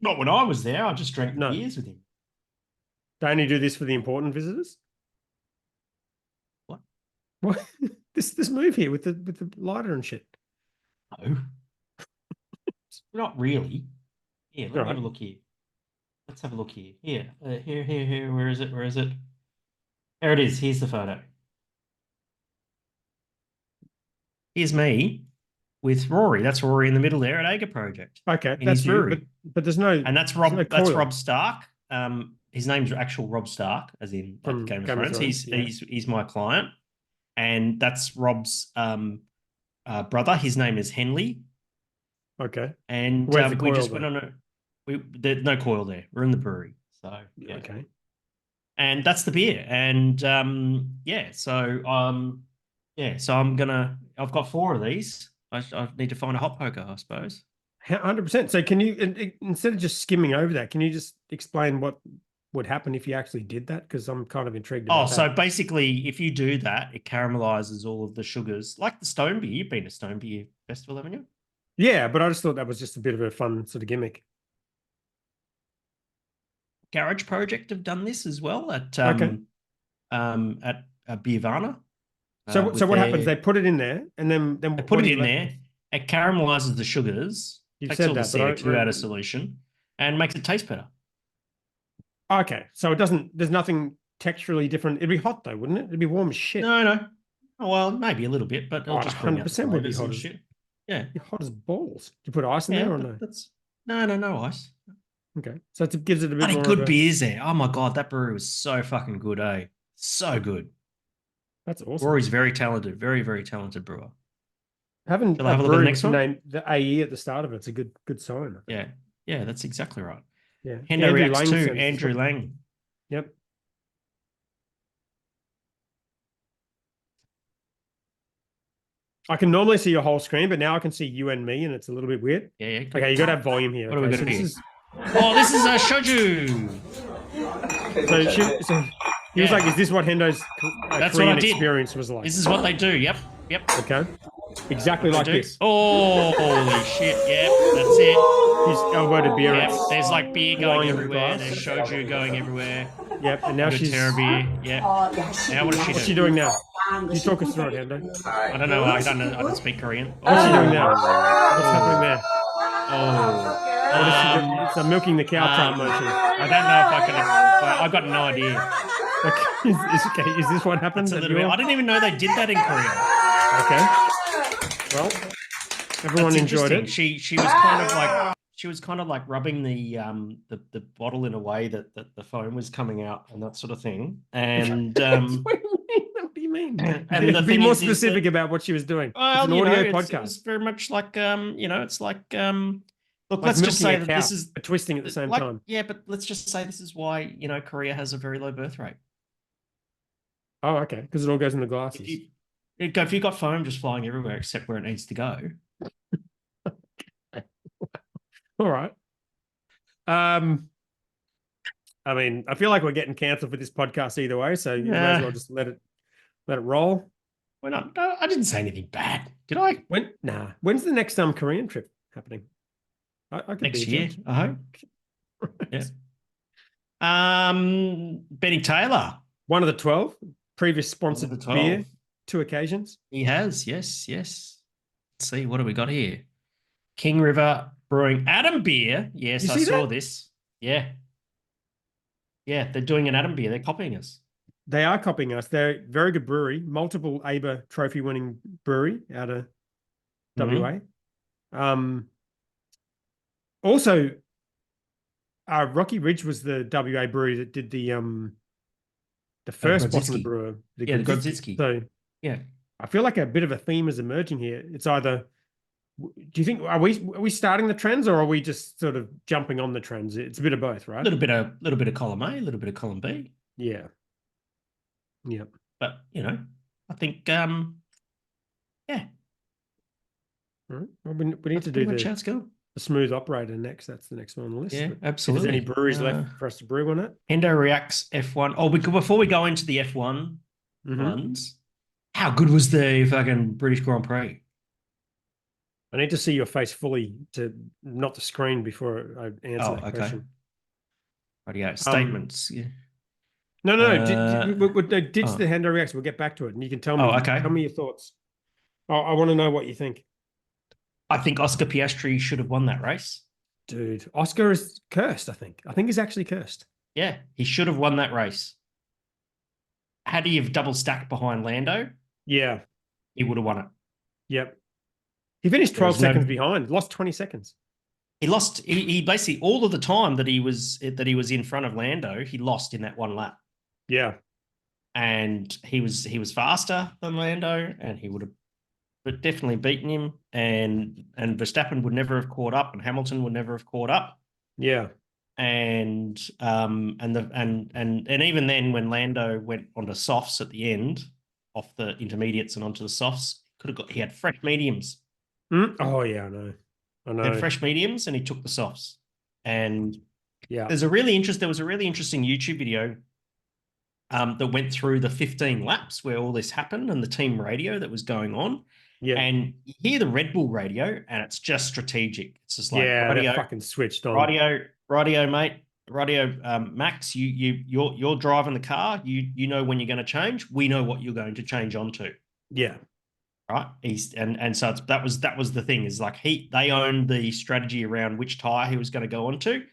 Not when I was there. I just drank No. beers with him. They only do this for the important visitors? What? What? This move here with the lighter and shit. No, not really. Here, let me have a Right. look here. Let's have a look here. Here. Here. Where is it? Where is it? There it is. Here's the photo. Here's me with Rory. That's Rory in the middle there at Aga Project. Okay, in that's his you. brewery. But there's no. And that's there's Rob. no That's coil. Rob Stark. His name's actual Rob Stark, as in like From Game of Game of Thrones. Thrones, yeah. He's my client, and that's Rob's brother. His name is Henley, Okay. and Where's the we coil just then? went on a. There's no coil there. We're in the brewery, so yeah. Okay. And that's the beer, and yeah. So yeah. So I've got 4 of these. I need to find a hot poker, I suppose. 100%. So can you, instead of just skimming over that, can you just explain what would happen if you actually did that? Because I'm kind of intrigued about So that. basically, if you do that, it caramelizes all of the sugars, like the Stone Beer. You've been to Stone Beer Festival, haven't you? Yeah, but I just thought that was just a bit of a fun sort of gimmick. Garage Project have done this as well at Okay. Beervana. So with what happens? their- They put it in there, and then They what put do it you in let- there. It caramelizes the sugars, You've takes said all the that, but CO2 out of solution, and makes it taste better. Okay, so it doesn't. There's nothing texturally different. It'd be hot though, wouldn't it? It'd be warm as shit. No. Oh, well, maybe a little bit, but it'll just bring out the 100% would be flavors hot and as shit. Yeah. It'd be hot as balls. Do you put ice in Yeah, there or but no? that's no ice. Okay, so it gives it a bit Bloody more good of a, beers there. Oh my god, that brewery was so fucking good, eh? So good. That's awesome. Rory's very talented, very, very talented brewer. Having Shall I have a a look at the brewery next with the one? name the AE at the start of it's a good sign. I think. Yeah, that's exactly right. Yeah. Hendo Andrew reacts Lang too. sends- Andrew Lang. Yep. I can normally see your whole screen, but now I can see you and me, and it's a little bit weird. Yeah. Okay, you got to have volume here. What do we okay, got so here? this is Oh, this is a shoju. so he was Yeah. like, "Is this what Hendo's That's Korean what I did. experience was like?" This is what they do. Yep. Okay, exactly They like do. this. Oh, holy shit. Yep, that's it. He's elbowed beer. Yep. It's There's like beer flying going in the everywhere. glass. There's shoju going everywhere. Yep, and now Good she's. Terra beer. Yep. Now what is What's she she doing? doing now? You talk us through it, Hendo. I don't know. I don't speak Korean. What's she doing now? What's happening there? Oh. What is she doing? It's a milking the cow type motion. I don't know if I can. I've got no idea. Okay, is this what happens? It's a at little bit. your- I didn't even know they did that in Korea. Okay. Well, everyone That's enjoyed interesting. it. She was kind of like rubbing the bottle in a way that the foam was coming out and that sort of thing. And What do you mean? And the Be thing more is that- specific about what she was doing. well, it's an you know, audio It podcast. was very much like it's like look, Like let's just milking say a that cow, this is but twisting at the same like, time. yeah, but let's just say this is why Korea has a very low birth rate. Oh, okay. Because it all goes in the glasses. If you've got foam just flying everywhere except where it needs to go. All right. I mean, I feel like we're getting cancelled for this podcast either way, so you may as well just let it roll. We're not. No, I didn't say anything bad, did I? When's the next Korean trip happening? I could Next be a year, judge. I hope. Yeah. Benny Taylor, One of the 12, previous one of the sponsored 12. beer, 2 occasions. He has, yes, yes. Let's see, what do we got here? King River Brewing Adam beer. You Yes, I see saw that? this. Yeah. Yeah, they're doing an Adam beer. They're copying us. They are copying us. They're a very good brewery, multiple ABA trophy winning brewery out of Mm-hmm. WA. Also, Rocky Ridge was the WA brewery that did the first Boston the Grodzisky. Brewer, the Yeah, the Grodzisky. Grodzisky. So Yeah. I feel like a bit of a theme is emerging here. It's either, do you think are we starting the trends or are we just sort of jumping on the trends? It's a bit of both, A right? little bit of column A, a little bit of column B. Yeah. Yeah. But I think yeah, All right. Well, we need that's to do pretty much how it's going. the smooth operator next. That's the next one on the list. Yeah, But see if there's any absolutely. breweries left for us to brew on it. Hendo Reacts F1. Oh, before we go into the F1 Mm-hmm. ones, how good was the fucking British Grand Prix? I need to see your face fully to not the screen before I answer Oh, that okay. question. Rightio. Statements. Yeah. No. Ditch Oh. the Hendo reacts. We'll get back to it, and you can tell me. Oh, okay. Tell me your thoughts. I want to know what you think, I think Oscar Piastri should have won that race. dude. Oscar is cursed. I think he's actually cursed. Yeah, he should have won that race. Had he have double stacked behind Lando, Yeah. he would have won it. Yep. He finished 12 There's no- seconds behind. Lost 20 seconds. He lost. He basically all of the time that he was in front of Lando, he lost in that one lap. Yeah. And he was faster than Lando, and he would have definitely beaten him. And Verstappen would never have caught up, and Hamilton would never have caught up. Yeah. And even then, when Lando went onto softs at the end, off the intermediates and onto the softs, he had fresh mediums. Oh yeah, I know. He had fresh mediums, and he took the softs. And yeah, there was a really interesting YouTube video that went through the 15 laps where all this happened and the team radio that was going on. Yeah. And you hear the Red Bull radio, and it's just strategic. It's just like they're fucking switched on. Radio, mate. Radio, Max. You're driving the car. You know when you're going to change. We know what you're going to change onto. Yeah. Right. So that was the thing, is like they owned the strategy around which tire he was going to go onto.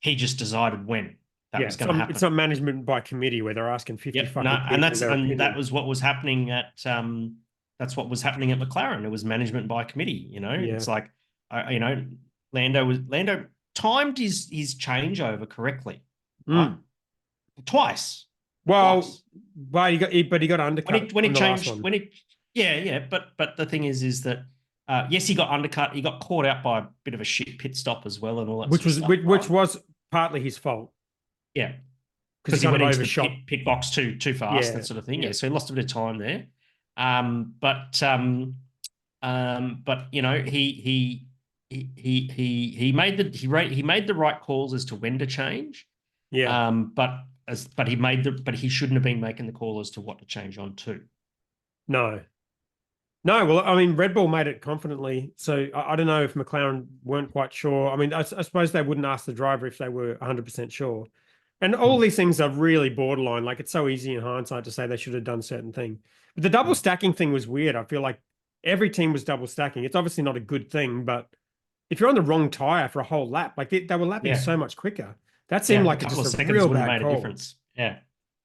He just decided when that was going to happen. It's not management by committee where they're asking 50 fucking people. That was what was happening at that's what was happening at McLaren. It was management by committee. It's like Lando timed his changeover correctly, right? Twice. Well, Twice. But he got undercut when he changed when he. Yeah, but the thing is that yes, he got undercut. He got caught out by a bit of a shit pit stop as well, and all that. Which was partly his fault. Yeah, because he went into the pit box too fast, yeah, that sort of thing. Yeah, so he lost a bit of time there. But he made the right calls as to when to change. Yeah. But he shouldn't have been making the call as to what to change on to. No. Well, I mean, Red Bull made it confidently. So I don't know if McLaren weren't quite sure. I mean, I suppose they wouldn't ask the driver if they were 100% sure. And all these things are really borderline. Like, it's so easy in hindsight to say they should have done certain thing. But the double stacking thing was weird. I feel like every team was double stacking. It's obviously not a good thing, but if you're on the wrong tire for a whole lap, like they were lapping so much quicker. That seemed like just a real bad call. Difference. Yeah.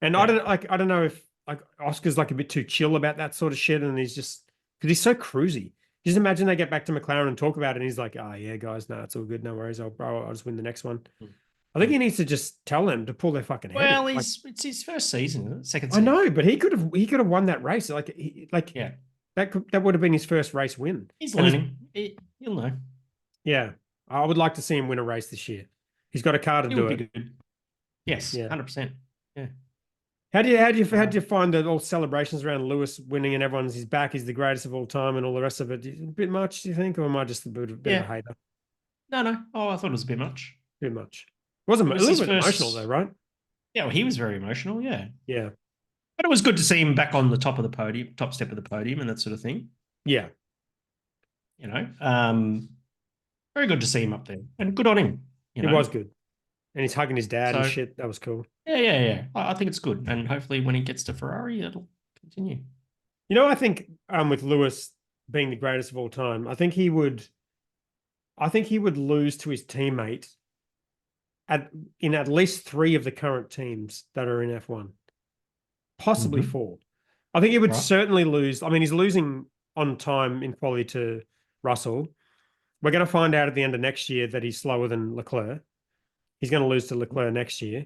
And I don't know if like Oscar's like a bit too chill about that sort of shit, and he's just because he's so cruisy. Just imagine they get back to McLaren and talk about it, and he's like, "Oh yeah, guys, no, it's all good, no worries. I'll just win the next one." I think he needs to just tell them to pull their fucking head. Well, it's his first season, isn't it? Second season. I know, but he could have won that race. That would have been his first race win. He's learning. He'll know. Yeah, I would like to see him win a race this year. He's got a car to do it. Good. Yes, 100%. Yeah. How do you find that all celebrations around Lewis winning and everyone's his back, he's the greatest of all time and all the rest of it? A bit much, do you think, or am I just a bit of a hater? No. Oh, I thought it was a bit much. Too much. It was a little bit emotional though, right? Yeah, well, he was very emotional. Yeah. Yeah. But it was good to see him back on the top step of the podium, and that sort of thing. Yeah. Very good to see him up there, and good on him. It was good. And he's hugging his dad and So shit. That was cool. yeah. I think it's good, and hopefully when he gets to Ferrari, it'll continue. You know, I think with Lewis being the greatest of all time, I think he would lose to his teammate in at least 3 of the current teams that are in F1, possibly 4. I think he would Right. certainly lose. I mean, he's losing on time in quality to Russell. We're going to find out at the end of next year that he's slower than Leclerc. He's going to lose to Leclerc next year.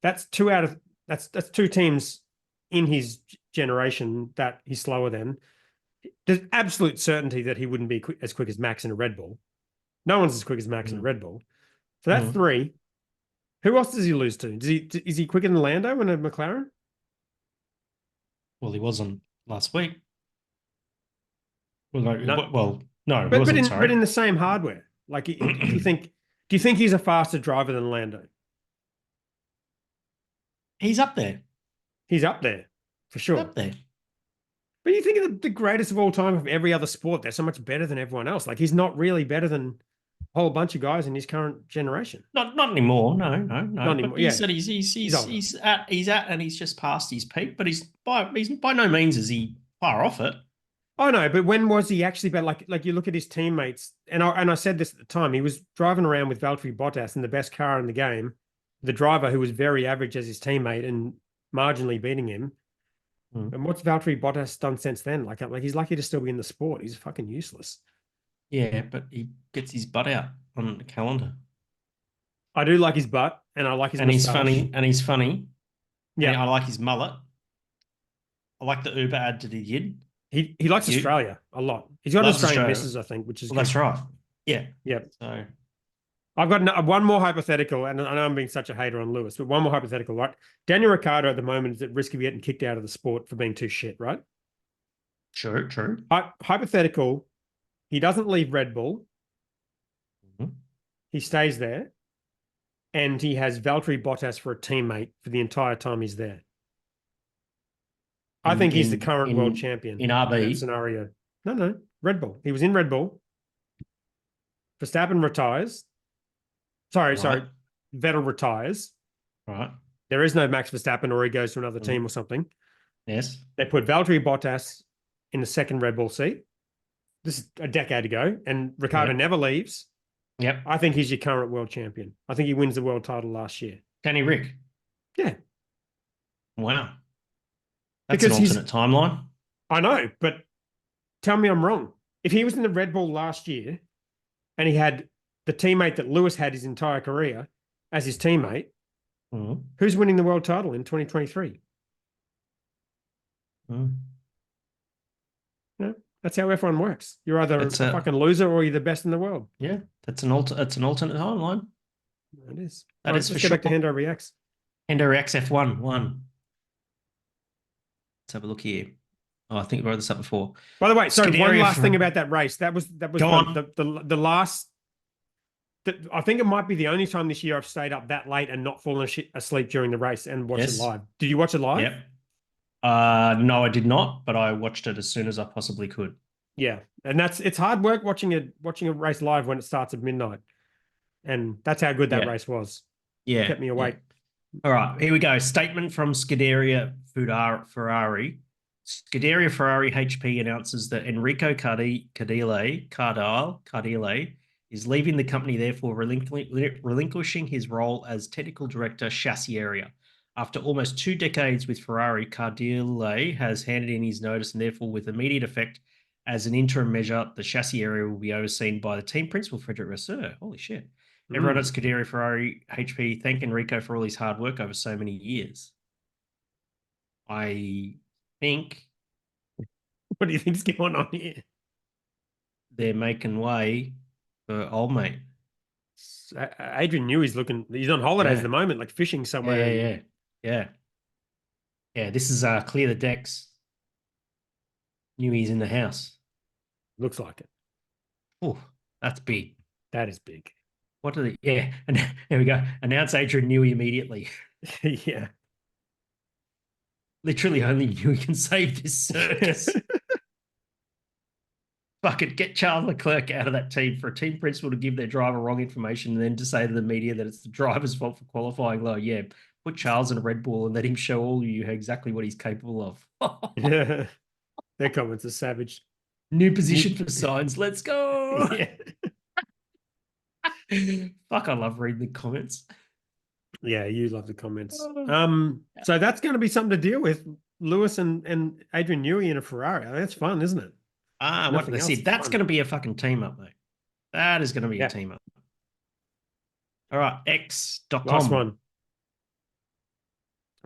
That's 2 out of that's 2 teams in his generation that he's slower than. There's absolute certainty that he wouldn't be as quick as Max in a Red Bull. No one's as quick as Max in a Red Bull. So that's 3. Who else does he lose to? Is he quicker than Lando in a McLaren? Well, he wasn't last week. Well, no, No. no, But wasn't. but in the same hardware. Like, do you think he's a faster driver than Lando? He's up there. He's up there for sure. Up there. But you think of the greatest of all time of every other sport, they're so much better than everyone else. Like, he's not really better than a whole bunch of guys in his current generation. Not anymore. No. Not anymore. But he said he's at and he's just past his peak. But he's by no means is he far off it. Oh no, but when was he actually better? Like you look at his teammates, and I said this at the time, he was driving around with Valtteri Bottas in the best car in the game, the driver who was very average as his teammate and marginally beating him. And what's Valtteri Bottas done since then? Like he's lucky to still be in the sport. He's fucking useless. Yeah, but he gets his butt out on the calendar. I do like his butt, and I like his mustache. He's funny. Yeah, and I like his mullet. I like the Uber ad that he did. He likes Australia a lot. He's got Australian misses, I think, which is good. That's right. Yeah. Yep. So I've got one more hypothetical, and I know I'm being such a hater on Lewis, but one more hypothetical, right? Daniel Ricciardo at the moment is at risk of getting kicked out of the sport for being too shit, right? True. Hypothetical, he doesn't leave Red Bull. He stays there, and he has Valtteri Bottas for a teammate for the entire time he's there. I think he's the current world champion in RB in that scenario. No, Red Bull. He was in Red Bull. Verstappen retires. Sorry. Vettel retires. Right. There is no Max Verstappen, or he goes to another team or something. Yes. They put Valtteri Bottas in the second Red Bull seat. This is a decade ago, and Ricciardo never leaves. Yep. I think he's your current world champion. I think he wins the world title last year. Danny Rick. Yeah. Wow. That's an alternate timeline. I know, but tell me I'm wrong. If he was in the Red Bull last year and he had the teammate that Lewis had his entire career as his teammate, who's winning the world title in 2023? No, that's how F1 works. You're either a fucking loser or you're the best in the world. Yeah, that's an alternate timeline. It is. That is for sure. Let's get back to Hendo Reacts. Hendo Reacts F1. Let's have a look here. Oh, I think we wrote this up before. By the way, sorry, one last thing about that race. That was the last. I think it might be the only time this year I've stayed up that late and not fallen asleep during the race and watched it live. Did you watch it live? Yep. No, I did not, but I watched it as soon as I possibly could. Yeah, and it's hard work watching a race live when it starts at midnight, and that's how good that race was. Yeah, it kept me awake. All right, here we go. Statement from Scuderia Ferrari. Scuderia Ferrari HP announces that Enrico Cardile is leaving the company, therefore relinquishing his role as technical director, chassis area. After almost 2 decades with Ferrari, Cardile has handed in his notice, and therefore, with immediate effect, as an interim measure, the chassis area will be overseen by the team principal, Frederic Vasseur. Holy shit. Everyone at Scuderia Ferrari HP thank Enrico for all his hard work over so many years. I think... What do you think's going on here? They're making way for old mate. Adrian Newey's he's on holidays at the moment, like fishing somewhere. Yeah, this is clear the decks. Newey's in the house. Looks like it. Oh, that's big. That is big. What do they? Yeah, and there we go. Announce Adrian Newey immediately. Yeah. Literally only Newey can save this circus. fucking get Charles Leclerc out of that team for a team principal to give their driver wrong information and then to say to the media that it's the driver's fault for qualifying low. Yeah, put Charles in a Red Bull and let him show all you exactly what he's capable of. Yeah. Their comments are savage. New position for Signs. Let's go. Yeah. Fuck, I love reading the comments. Yeah, you love the comments. Oh. So that's going to be something to deal with. Lewis and Adrian Newey in a Ferrari. That's fun, isn't it? What Nothing they else said. is That's fun. going to be a fucking team up, mate. That is going to be Yeah. a team up. All right, X.com. Last one.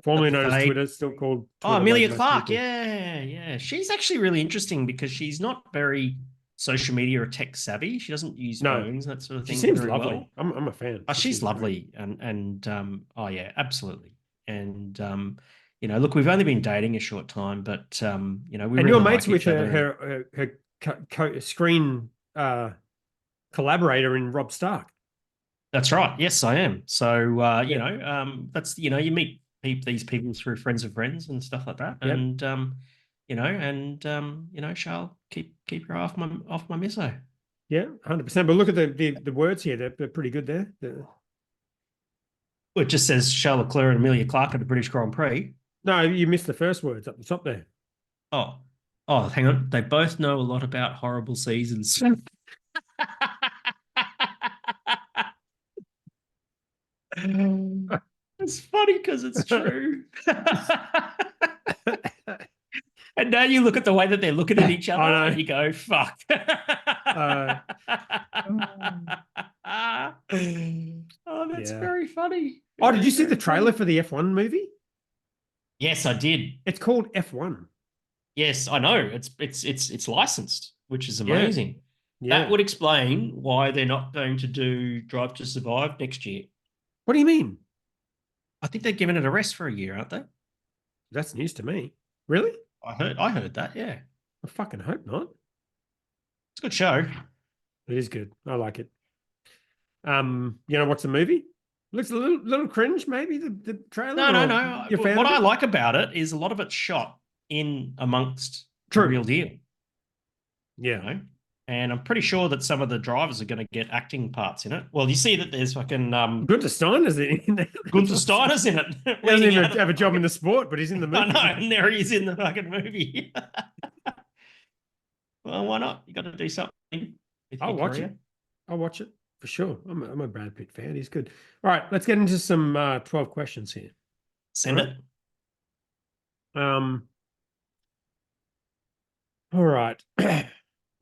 Formerly known as Fade. Twitter, still called Oh, Twitter. Amelia like most Clark. people. Yeah. She's actually really interesting because she's not very social media or tech savvy. She doesn't use No. phones, that sort of She thing. seems very lovely. well. I'm a fan. Oh, She she's seems great. lovely. And oh yeah, absolutely. And look, we've only been dating a short time, but we And really you're mates like with each other. her screen collaborator in Rob Stark. That's right. Yes, I am. So Yeah. that's you meet these people through friends of friends and stuff like that. Yep. And Charles, keep your eye off my misso. Yeah, 100%. But look at the words here; they're pretty good there. Well, it just says Charles Leclerc and Amelia Clark at the British Grand Prix. No, you missed the first words up the top there. Oh, hang on. They both know a lot about horrible seasons. It's funny because it's true. And now you look at the way that they're looking at each other and you go, fuck. Oh, that's very funny. Oh, did you see the trailer for the F1 movie? Yes, I did. It's called F1. Yes, I know. It's licensed, which is amazing. Yeah. That would explain why they're not going to do Drive to Survive next year. What do you mean? I think they're giving it a rest for a year, aren't they? That's news to me. Really? I heard that, yeah. I fucking hope not. It's a good show. It is good. I like it. What's the movie? Looks a little cringe, maybe the trailer. No. What I like about it is a lot of it's shot in amongst the real deal. Yeah. And I'm pretty sure that some of the drivers are going to get acting parts in it. Well, you see that there's fucking Gunther Steiner's in there. Gunther Steiner's in it. He doesn't even have a job in the sport, but he's in the movie. I know, and there he is in the fucking movie. Well, why not? You got to do something. I'll watch it. I'll watch it for sure. I'm a Brad Pitt fan. He's good. All right, let's get into some 12 questions here. Send it. All right.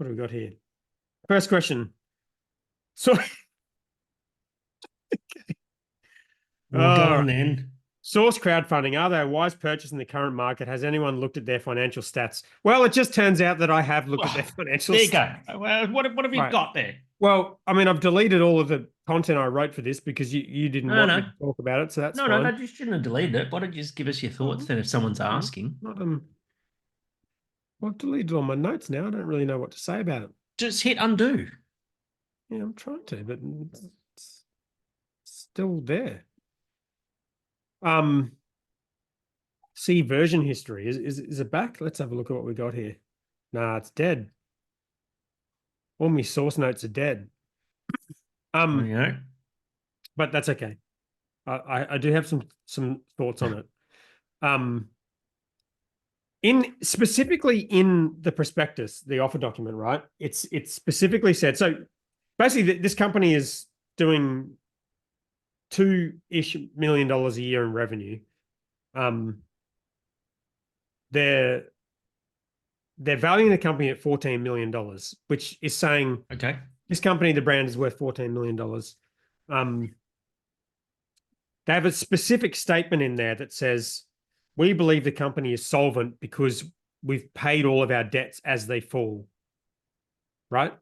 What do we got here? First question. So, Well, go on then. Source crowdfunding. Are they a wise purchase in the current market? Has anyone looked at their financial stats? Well, it just turns out that I have looked at their financial stats. There you go. Well, what have you got there? Well, I mean, I've deleted all of the content I wrote for this because you didn't want me to talk about it, so that's fine. No, you shouldn't have deleted it. Why don't you just give us your thoughts then if someone's asking? Well, I've deleted all my notes now. I don't really know what to say about it. Just hit undo. Yeah, I'm trying to, but it's still there. See version history. Is it back? Let's have a look at what we got here. Nah, it's dead. All my source notes are dead. But that's okay. I do have some thoughts on it. Specifically in the prospectus, the offer document, right? It's specifically said. So basically, this company is doing $2-ish million a year in revenue. They're valuing the company at $14 million, which is saying, okay, this company, the brand, is worth $14 million. They have a specific statement in there that says, we believe the company is solvent because we've paid all of our debts as they fall. Right?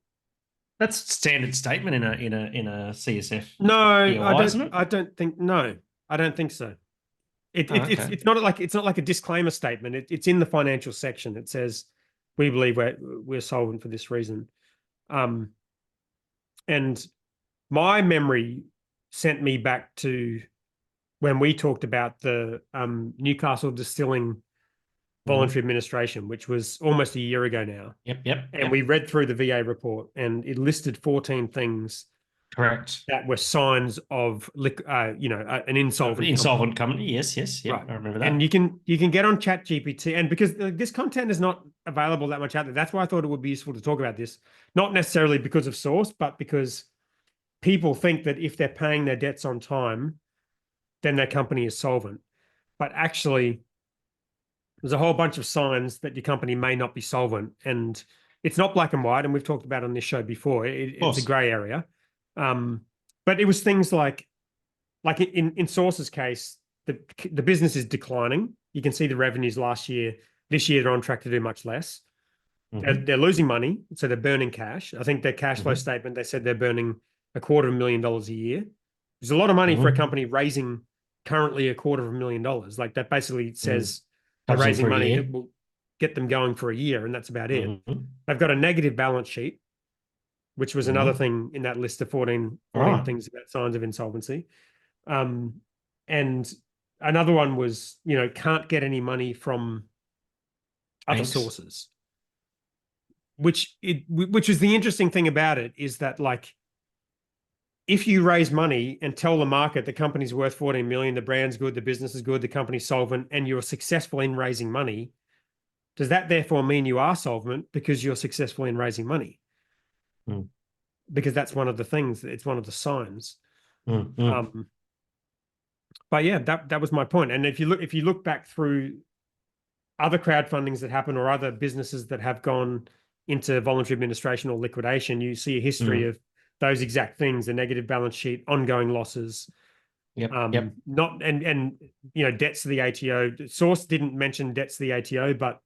That's a standard statement in a CSF. No, EOI, I don't think so. Okay. It's not like a disclaimer statement. It's in the financial section. It says, we believe we're solvent for this reason. And my memory sent me back to when we talked about the Newcastle Distilling voluntary administration, which was almost a year ago now. And we read through the VA report, and it listed 14 things. Correct. That were signs of, an insolvent company. Yes. Right. I remember that. And you can get on ChatGPT, and because this content is not available that much out there, that's why I thought it would be useful to talk about this. Not necessarily because of source, but because people think that if they're paying their debts on time, then their company is solvent. But actually, there's a whole bunch of signs that your company may not be solvent, and it's not black and white. And we've talked about on this show before. It's a gray area. But it was things like in Source's case, the business is declining. You can see the revenues last year. This year, they're on track to do much less. They're losing money, so they're burning cash. I think their cash flow statement, they said they're burning $250,000 a year. There's a lot of money for a company raising currently $250,000. Like that basically says they're raising money that will get them going for a year, and that's about it. They've got a negative balance sheet, which was another thing in that list of 14 things about signs of insolvency. And another one was, can't get any money from other sources, which is the interesting thing about it, is that, like, if you raise money and tell the market the company's worth 14 million, the brand's good, the business is good, the company's solvent, and you're successful in raising money, does that therefore mean you are solvent because you're successful in raising money? Because that's one of the things, it's one of the signs. But yeah, that was my point. And if you look back through other crowdfundings that happen, or other businesses that have gone into voluntary administration or liquidation, you see a history of those exact things: a negative balance sheet, ongoing losses. Not and debts to the ATO. Source didn't mention debts to the ATO, but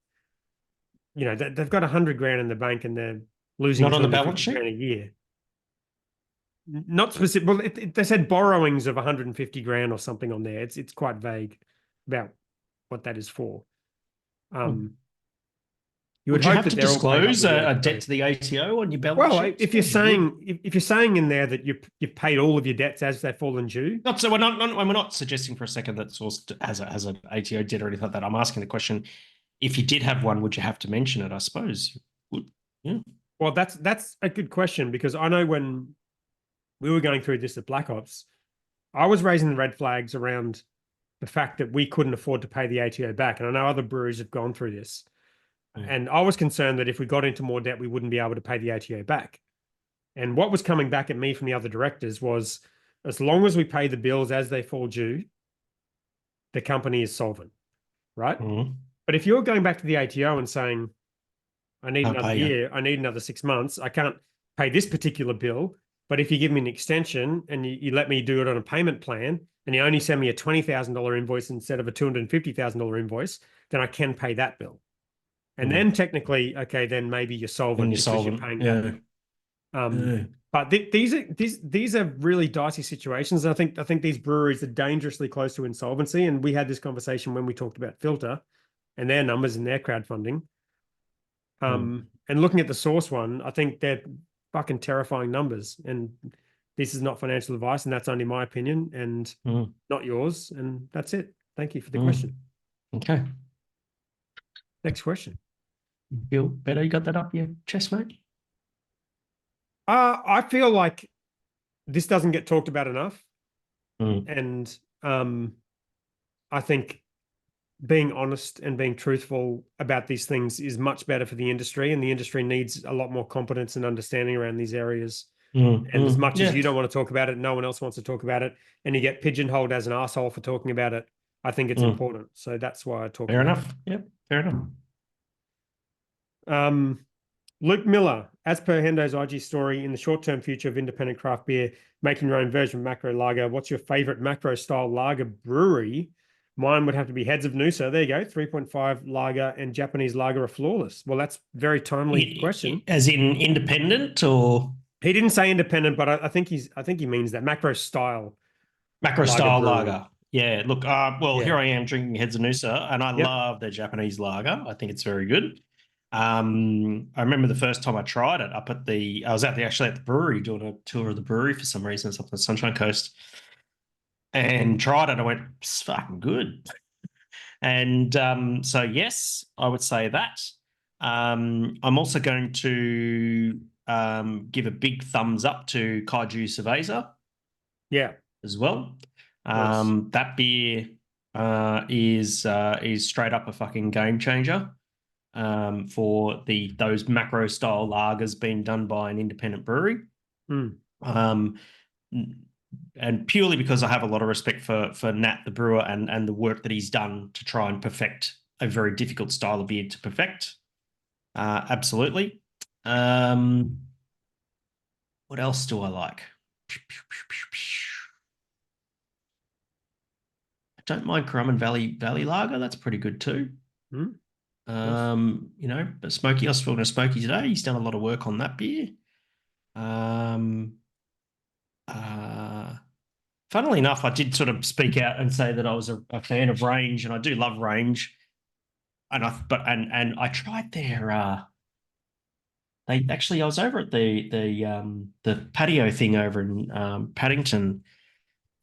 they've got $100,000 in the bank and they're losing not on the balance sheet a year. Not specific. Well, they said borrowings of 150,000 or something on there. It's quite vague about what that is for. You would you have to disclose a debt to the ATO on your balance sheet? Well, if you're saying in there that you've paid all of your debts as they've fallen due. We're not suggesting for a second that Source has an ATO debt or anything like that. I'm asking the question: if you did have one, would you have to mention it? I suppose you would. Yeah. Well, that's a good question, because I know when we were going through this at Black Ops, I was raising the red flags around the fact that we couldn't afford to pay the ATO back. And I know other breweries have gone through this. And I was concerned that if we got into more debt, we wouldn't be able to pay the ATO back. And what was coming back at me from the other directors was, as long as we pay the bills as they fall due, the company is solvent, right? But if you're going back to the ATO and saying, I need another year, I need another 6 months, I can't pay this particular bill, but if you give me an extension and you let me do it on a payment plan, and you only send me a $20,000 invoice instead of a $250,000 invoice, then I can pay that bill. And then technically, okay, then maybe you're solvent because you're paying that. But these are really dicey situations. And I think these breweries are dangerously close to insolvency. And we had this conversation when we talked about Filter and their numbers and their crowdfunding. And looking at the Source one, I think they're fucking terrifying numbers. And this is not financial advice, and that's only my opinion and not yours. And that's it. Thank you for the question. Okay. Next question. Feel better? You got that up your chest, mate? I feel like this doesn't get talked about enough. And I think being honest and being truthful about these things is much better for the industry, and the industry needs a lot more competence and understanding around these areas. And as much as you don't want to talk about it, no one else wants to talk about it, and you get pigeonholed as an asshole for talking about it, I think it's important. So that's why I talk Fair about enough. Yep, fair enough. Luke Miller, as per Hendo's IG story, in the short-term future of independent craft beer, making your own version of macro lager, what's your favorite macro-style lager brewery? Mine would have to be Heads of Noosa. There you go. 3.5 lager and Japanese lager are flawless. Well, that's a very timely question. As in independent, or? He didn't say independent, but I think he means that macro-style. Macro-style lager. Yeah, look, here I am drinking Heads of Noosa, and I love their Japanese lager. I think it's very good. I remember the first time I tried it I was actually at the brewery doing a tour of the brewery for some reason. It's up on the Sunshine Coast, and tried it. I went, it's fucking good. And so, yes, I would say that. I'm also going to give a big thumbs up to Kaiju Cerveza Yeah. as well. Nice. That beer is straight up a fucking game changer for those macro style lagers being done by an independent brewery. Mm. Um, and purely because I have a lot of respect for Nat the brewer and the work that he's done to try and perfect a very difficult style of beer to perfect. Absolutely. What else do I like? I don't mind Currumbin Valley Lager. That's pretty good too. Mm. But Smokey, I was talking to Smokey today. He's done a lot of work on that beer. Funnily enough, I did sort of speak out and say that I was a fan of Range, and I do love Range. And I tried their I was over at the patio thing over in Paddington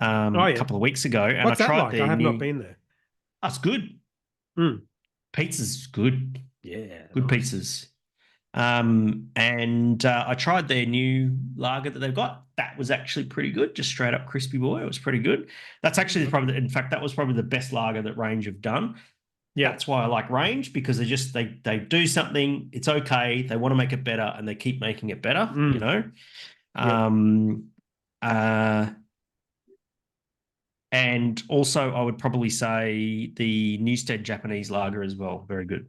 Oh, a yeah. couple of weeks ago, and I What's that tried like? I their have not new. been there. That's good. Mm. Pizza's good. Yeah. Good Nice. pizzas. And I tried their new lager that they've got. That was actually pretty good, just straight up crispy boy. It was pretty good. That's actually in fact, that was probably the best lager that Range have done. Yeah. That's why I like Range, because they do something, it's okay, they want to make it better, and they keep making it better, you know. Yep. And also I would probably say the Newstead Japanese lager as well, very good.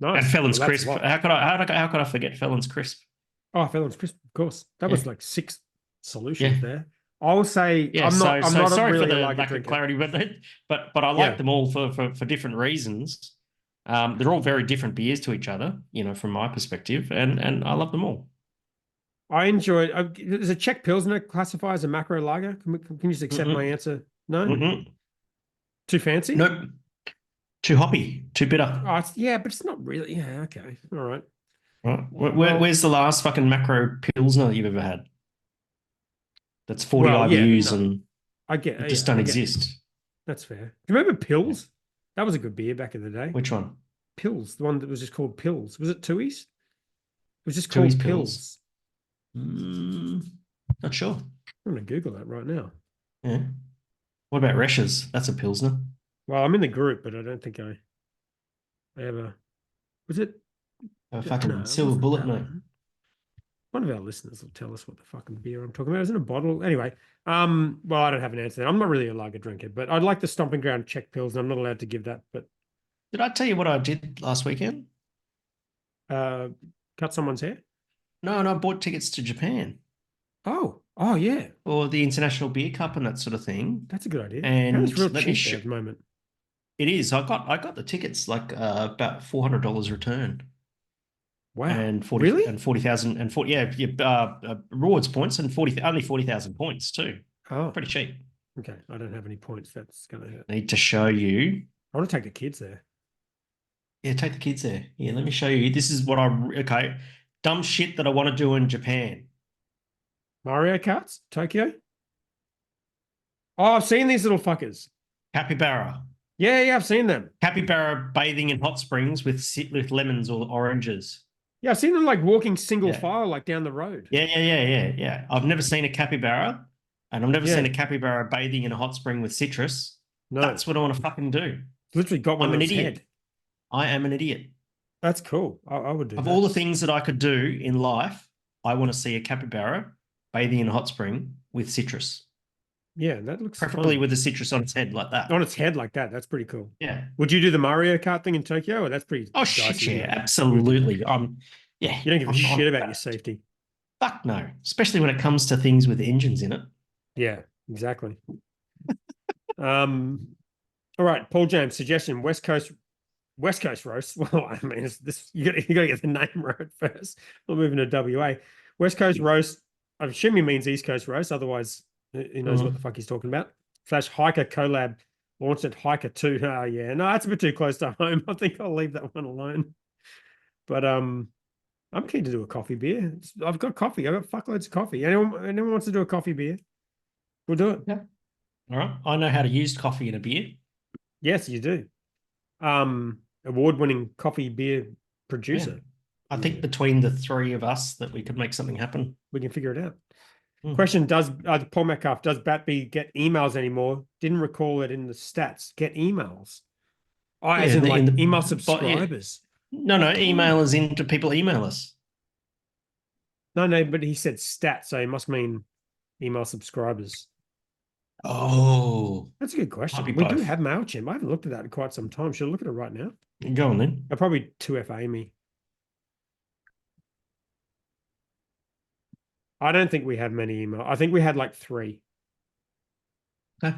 And Nice. Felon's Well, that's a Crisp. lot. How could I forget Felon's Crisp? Oh, Felon's Crisp, of course. That Yeah. was like 6 Yeah. solutions there. I will say Yeah, I'm so not sorry for really a the lager lack of drinker. clarity, but I like Yeah. them all for different reasons. They're all very different beers to each other, from my perspective, and I love them all. I enjoyed. Does a Czech Pilsner classify as a macro lager? Can you just accept my Mm-mm. answer? No. Mm-mm. Too fancy? Nope. Too hoppy, too bitter. Oh, yeah, but it's not really. Yeah. Okay. All right. Right. Well, Where's the last fucking macro pilsner you've ever had? That's 40 well, yeah. IBUs No, and I get. it just Yeah, don't I get. exist. That's fair. Do you remember Yeah. Pills? That was a good beer back in the day. Which one? Pills, the one that was just called Pills. Was it Tooheys? It was just Tooheys called Pills? Pills. Not sure. I'm gonna Google that right now. Yeah. What about Resch's? That's a pilsner. Well, I'm in the group, but I don't think I ever. Was it? A No, fucking it silver wasn't bullet, that no. one. One of our listeners will tell us what the fucking beer I'm talking about. Is in a bottle. Anyway, well, I don't have an answer there. I'm not really a lager drinker, but I'd like the Stomping Ground Czech Pills, and I'm not allowed to give that, but Did I tell you what I did last weekend? uh cut someone's hair. No, I bought tickets to Japan Oh yeah. for the International Beer Cup and that sort of thing. That's a good idea. Apparently it's And real let me cheap there show at the moment. it is. I got the tickets like about $400 return Wow. and 40 Really? and 40,000 and 40 rewards points and 40,000 points too. Oh, Pretty cheap. okay. I don't have any points. That's gonna hurt. Need to show you. I want to take the kids there. Yeah, take the kids there. Yeah, let me show you. This is what okay. Dumb shit that I want to do in Japan. Mario Karts, Tokyo. Oh, I've seen these little fuckers. Capybara. Yeah, I've seen them. Capybara bathing in hot springs with lemons or oranges. Yeah, I've seen them like walking single Yeah. file, like down the road. Yeah. I've never seen a capybara, and I've never Yeah. seen a capybara bathing in a hot spring with citrus. No, That's what I want to fucking do. literally got one I'm on an its idiot. head. I am an idiot. That's cool. I would do Of that. all the things that I could do in life, I want to see a capybara bathing in a hot spring with citrus, Yeah, that looks preferably fun. with the citrus on its head like that. On its head like that. That's pretty cool. Yeah. Would you do the Mario Kart thing in Tokyo? Or that's pretty Oh shit, dicey, yeah, isn't it? absolutely. Yeah. You don't give a I'm shit about that. your safety. Fuck no, especially when it comes to things with engines in it. Yeah, exactly. All right, Paul James suggestion: West Coast roast. Well, I mean, you got to get the name right first. We're moving to WA. West Coast roast. I assume he means East Coast roast. Otherwise, he knows what the fuck he's talking about. / Hiker collab launched at Hiker 2. Oh yeah, no, that's a bit too close to home. I think I'll leave that one alone. But I'm keen to do a coffee beer. I've got coffee. I've got fuckloads of coffee. Anyone wants to do a coffee beer? We'll do it. Yeah. All right. I know how to use coffee in a beer. Yes, you do. award-winning coffee beer producer. I think between the three of us that we could make something happen. We can figure it out. Mm. Question, does Paul Metcalf, does Batby get emails anymore? Didn't recall it in the stats. Get emails. Oh, as in like email subscribers. No, emailers into people email us. No, but he said stats, so he must mean email subscribers. Oh, that's a good question. We do have MailChimp. I haven't looked at that in quite some time. Should I look at it right now? Go on then. I'll probably 2FA me. I don't think we have many email. I think we had like 3. Okay.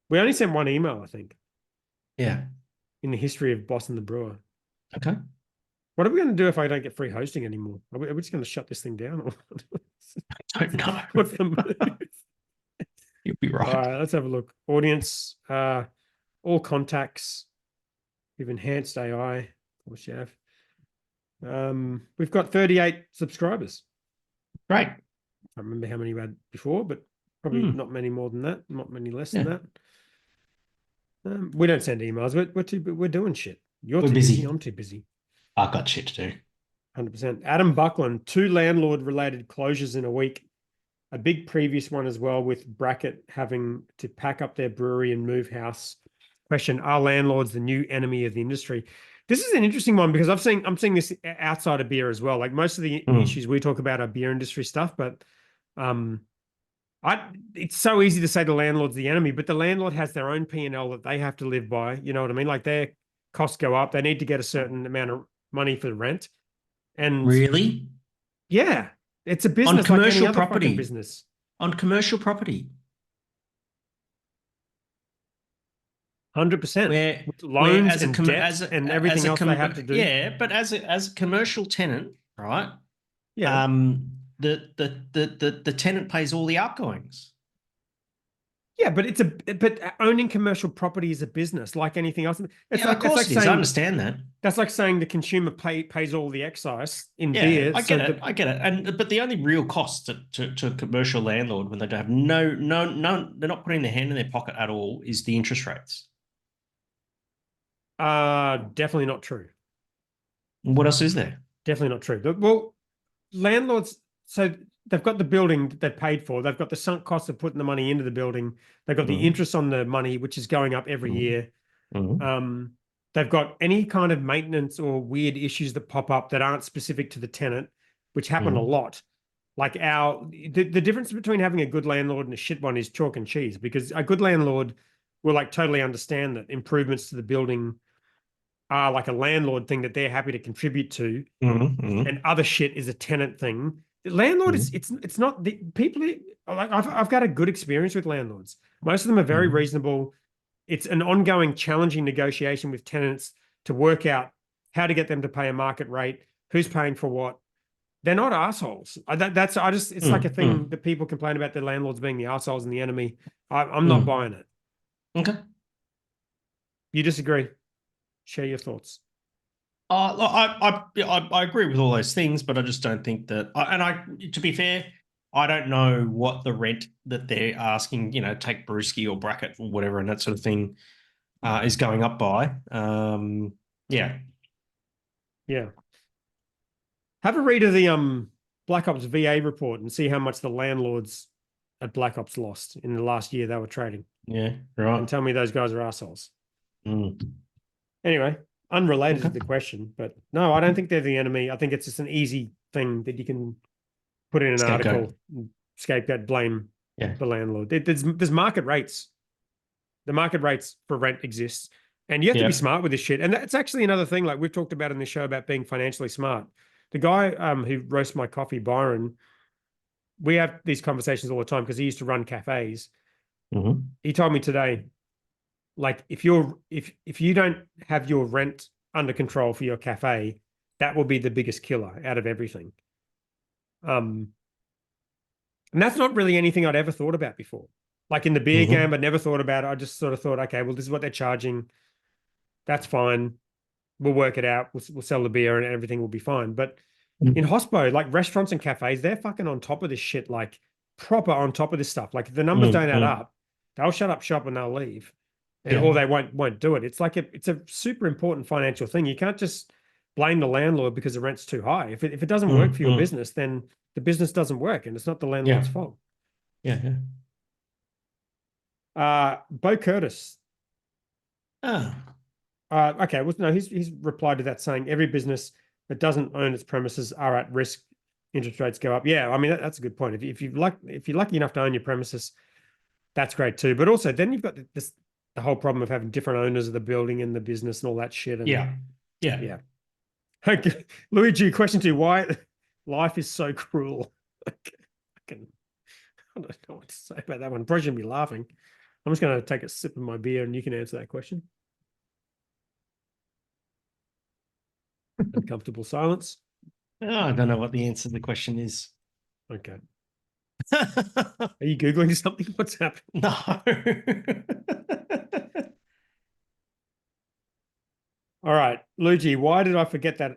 We only sent 1 email, I think. Yeah. In the history of Boston the Brewer. Okay. What are we going to do if I don't get free hosting anymore? Are we just going to shut this thing down? I don't know. What's the move? You'll be right. All right, let's have a look. Audience, all contacts. We've enhanced AI. Of course you have. We've got 38 subscribers. Great. I don't remember how many we had before, but probably not many more than that. Not many less than that. We don't send emails. We're doing shit. You're too busy. I'm too busy. I've got shit to do. 100%. Adam Buckland, 2 landlord-related closures in a week. A big previous one as well with Bracket having to pack up their brewery and move house. Question, are landlords the new enemy of the industry? This is an interesting one because I'm seeing this outside of beer as well. Like most of the issues we talk about are beer industry stuff, but it's so easy to say the landlord's the enemy, but the landlord has their own P&L that they have to live by. You know what I mean? Like their costs go up. They need to get a certain amount of money for the rent. And really? Yeah. It's a business on commercial like any other property. Business. On commercial property. 100%. Where loans and debts and everything else they have to do. Yeah, but as a commercial tenant, right? Yeah. The tenant pays all the outgoings. Yeah, but owning commercial property is a business like anything else. It's of course it is. I understand that. That's like saying the consumer pays all the excise in beer. I get it. But the only real cost to a commercial landlord when they don't have no, they're not putting their hand in their pocket at all is the interest rates. Definitely not true. What else is there? Definitely not true. Well, landlords, so they've got the building that they've paid for. They've got the sunk costs of putting the money into the building. They've got the interest on the money, which is going up every year. They've got any kind of maintenance or weird issues that pop up that aren't specific to the tenant, which happen a lot. Like the difference between having a good landlord and a shit one is chalk and cheese, because a good landlord will like totally understand that improvements to the building are like a landlord thing that they're happy to contribute to, and other shit is a tenant thing. The landlord is it's not the people like I've got a good experience with landlords. Most of them are very reasonable. It's an ongoing challenging negotiation with tenants to work out how to get them to pay a market rate, who's paying for what. They're not assholes. It's like a thing that people complain about the landlords being the assholes and the enemy. I'm not buying it. Okay. You disagree? Share your thoughts. I agree with all those things, but I just don't think that. To be fair, I don't know what the rent that they're asking, take Brewski or Bracket or whatever and that sort of thing, is going up by. Yeah. Have a read of the Black Ops VA report and see how much the landlords at Black Ops lost in the last year they were trading. Yeah, right. And tell me those guys are assholes. Anyway, unrelated to the question, but no, I don't think they're the enemy. I think it's just an easy thing that you can put in an article, scapegoat, blame the landlord. There's market rates. The market rates for rent exists, and you have to be smart with this shit. And that's actually another thing, like we've talked about in the show about being financially smart. The guy who roasts my coffee, Byron, we have these conversations all the time because he used to run cafes. He told me today, like if you don't have your rent under control for your cafe, that will be the biggest killer out of everything. And that's not really anything I'd ever thought about before. Like in the beer game, I never thought about it. I just sort of thought, okay, well, this is what they're charging. That's fine. We'll work it out. We'll sell the beer and everything will be fine. But in hospo, like restaurants and cafes, they're fucking on top of this shit, like proper on top of this stuff. Like if the numbers don't add up, they'll shut up shop and they'll leave. or they won't do it. It's like it's a super important financial thing. You can't just blame the landlord because the rent's too high. If it doesn't work for your business, then the business doesn't work, and it's not the landlord's fault. Yeah. Bo Curtis. Oh. Okay. Well, no, he's replied to that saying every business that doesn't own its premises are at risk. Interest rates go up. Yeah, I mean that's a good point. If you're lucky enough to own your premises, that's great too. But also, then you've got the whole problem of having different owners of the building and the business and all that shit. And yeah. Okay. Luigi, question 2: why life is so cruel? I don't know what to say about that one. Probably shouldn't be laughing. I'm just going to take a sip of my beer, and you can answer that question. Uncomfortable silence. Oh, I don't know what the answer to the question is. Okay. Are you Googling something? What's happening? No. All right, Luigi, why did I forget that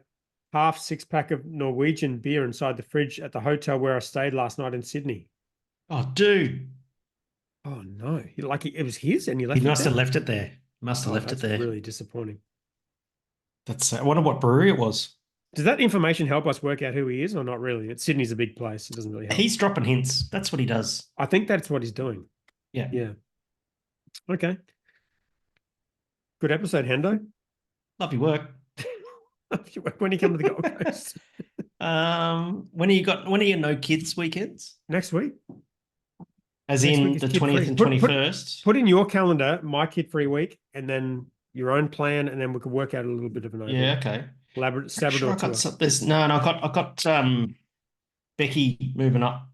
half 6-pack of Norwegian beer inside the fridge at the hotel where I stayed last night in Sydney? Oh, dude. Oh, no. It was his and you left He it must there? have left it there. Must have left it there. Really disappointing. I wonder what brewery it was. Does that information help us work out who he is or not really? Sydney's a big place. It doesn't really help. He's dropping hints. That's what he does. I think that's what he's doing. Yeah. Yeah. Okay. Good episode, Hendo. Love your work. When you come to the Gold Coast? When are your no kids weekends? Next week. As in the 20th and 21st? Put in your calendar, my kid-free week, and then your own plan, and then we can work out a little bit of an overlap. Yeah, okay. Labrador I got Becky moving up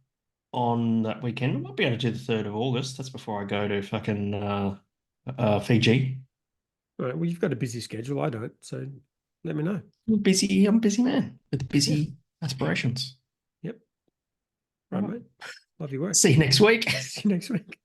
on that weekend. I might be able to do the 3rd of August. That's before I go to fucking Fiji. All right, well, you've got a busy schedule. I don't, so let me know. I'm a busy man with busy aspirations. Yep. Right, mate. Love your work. See you next week. See you next week.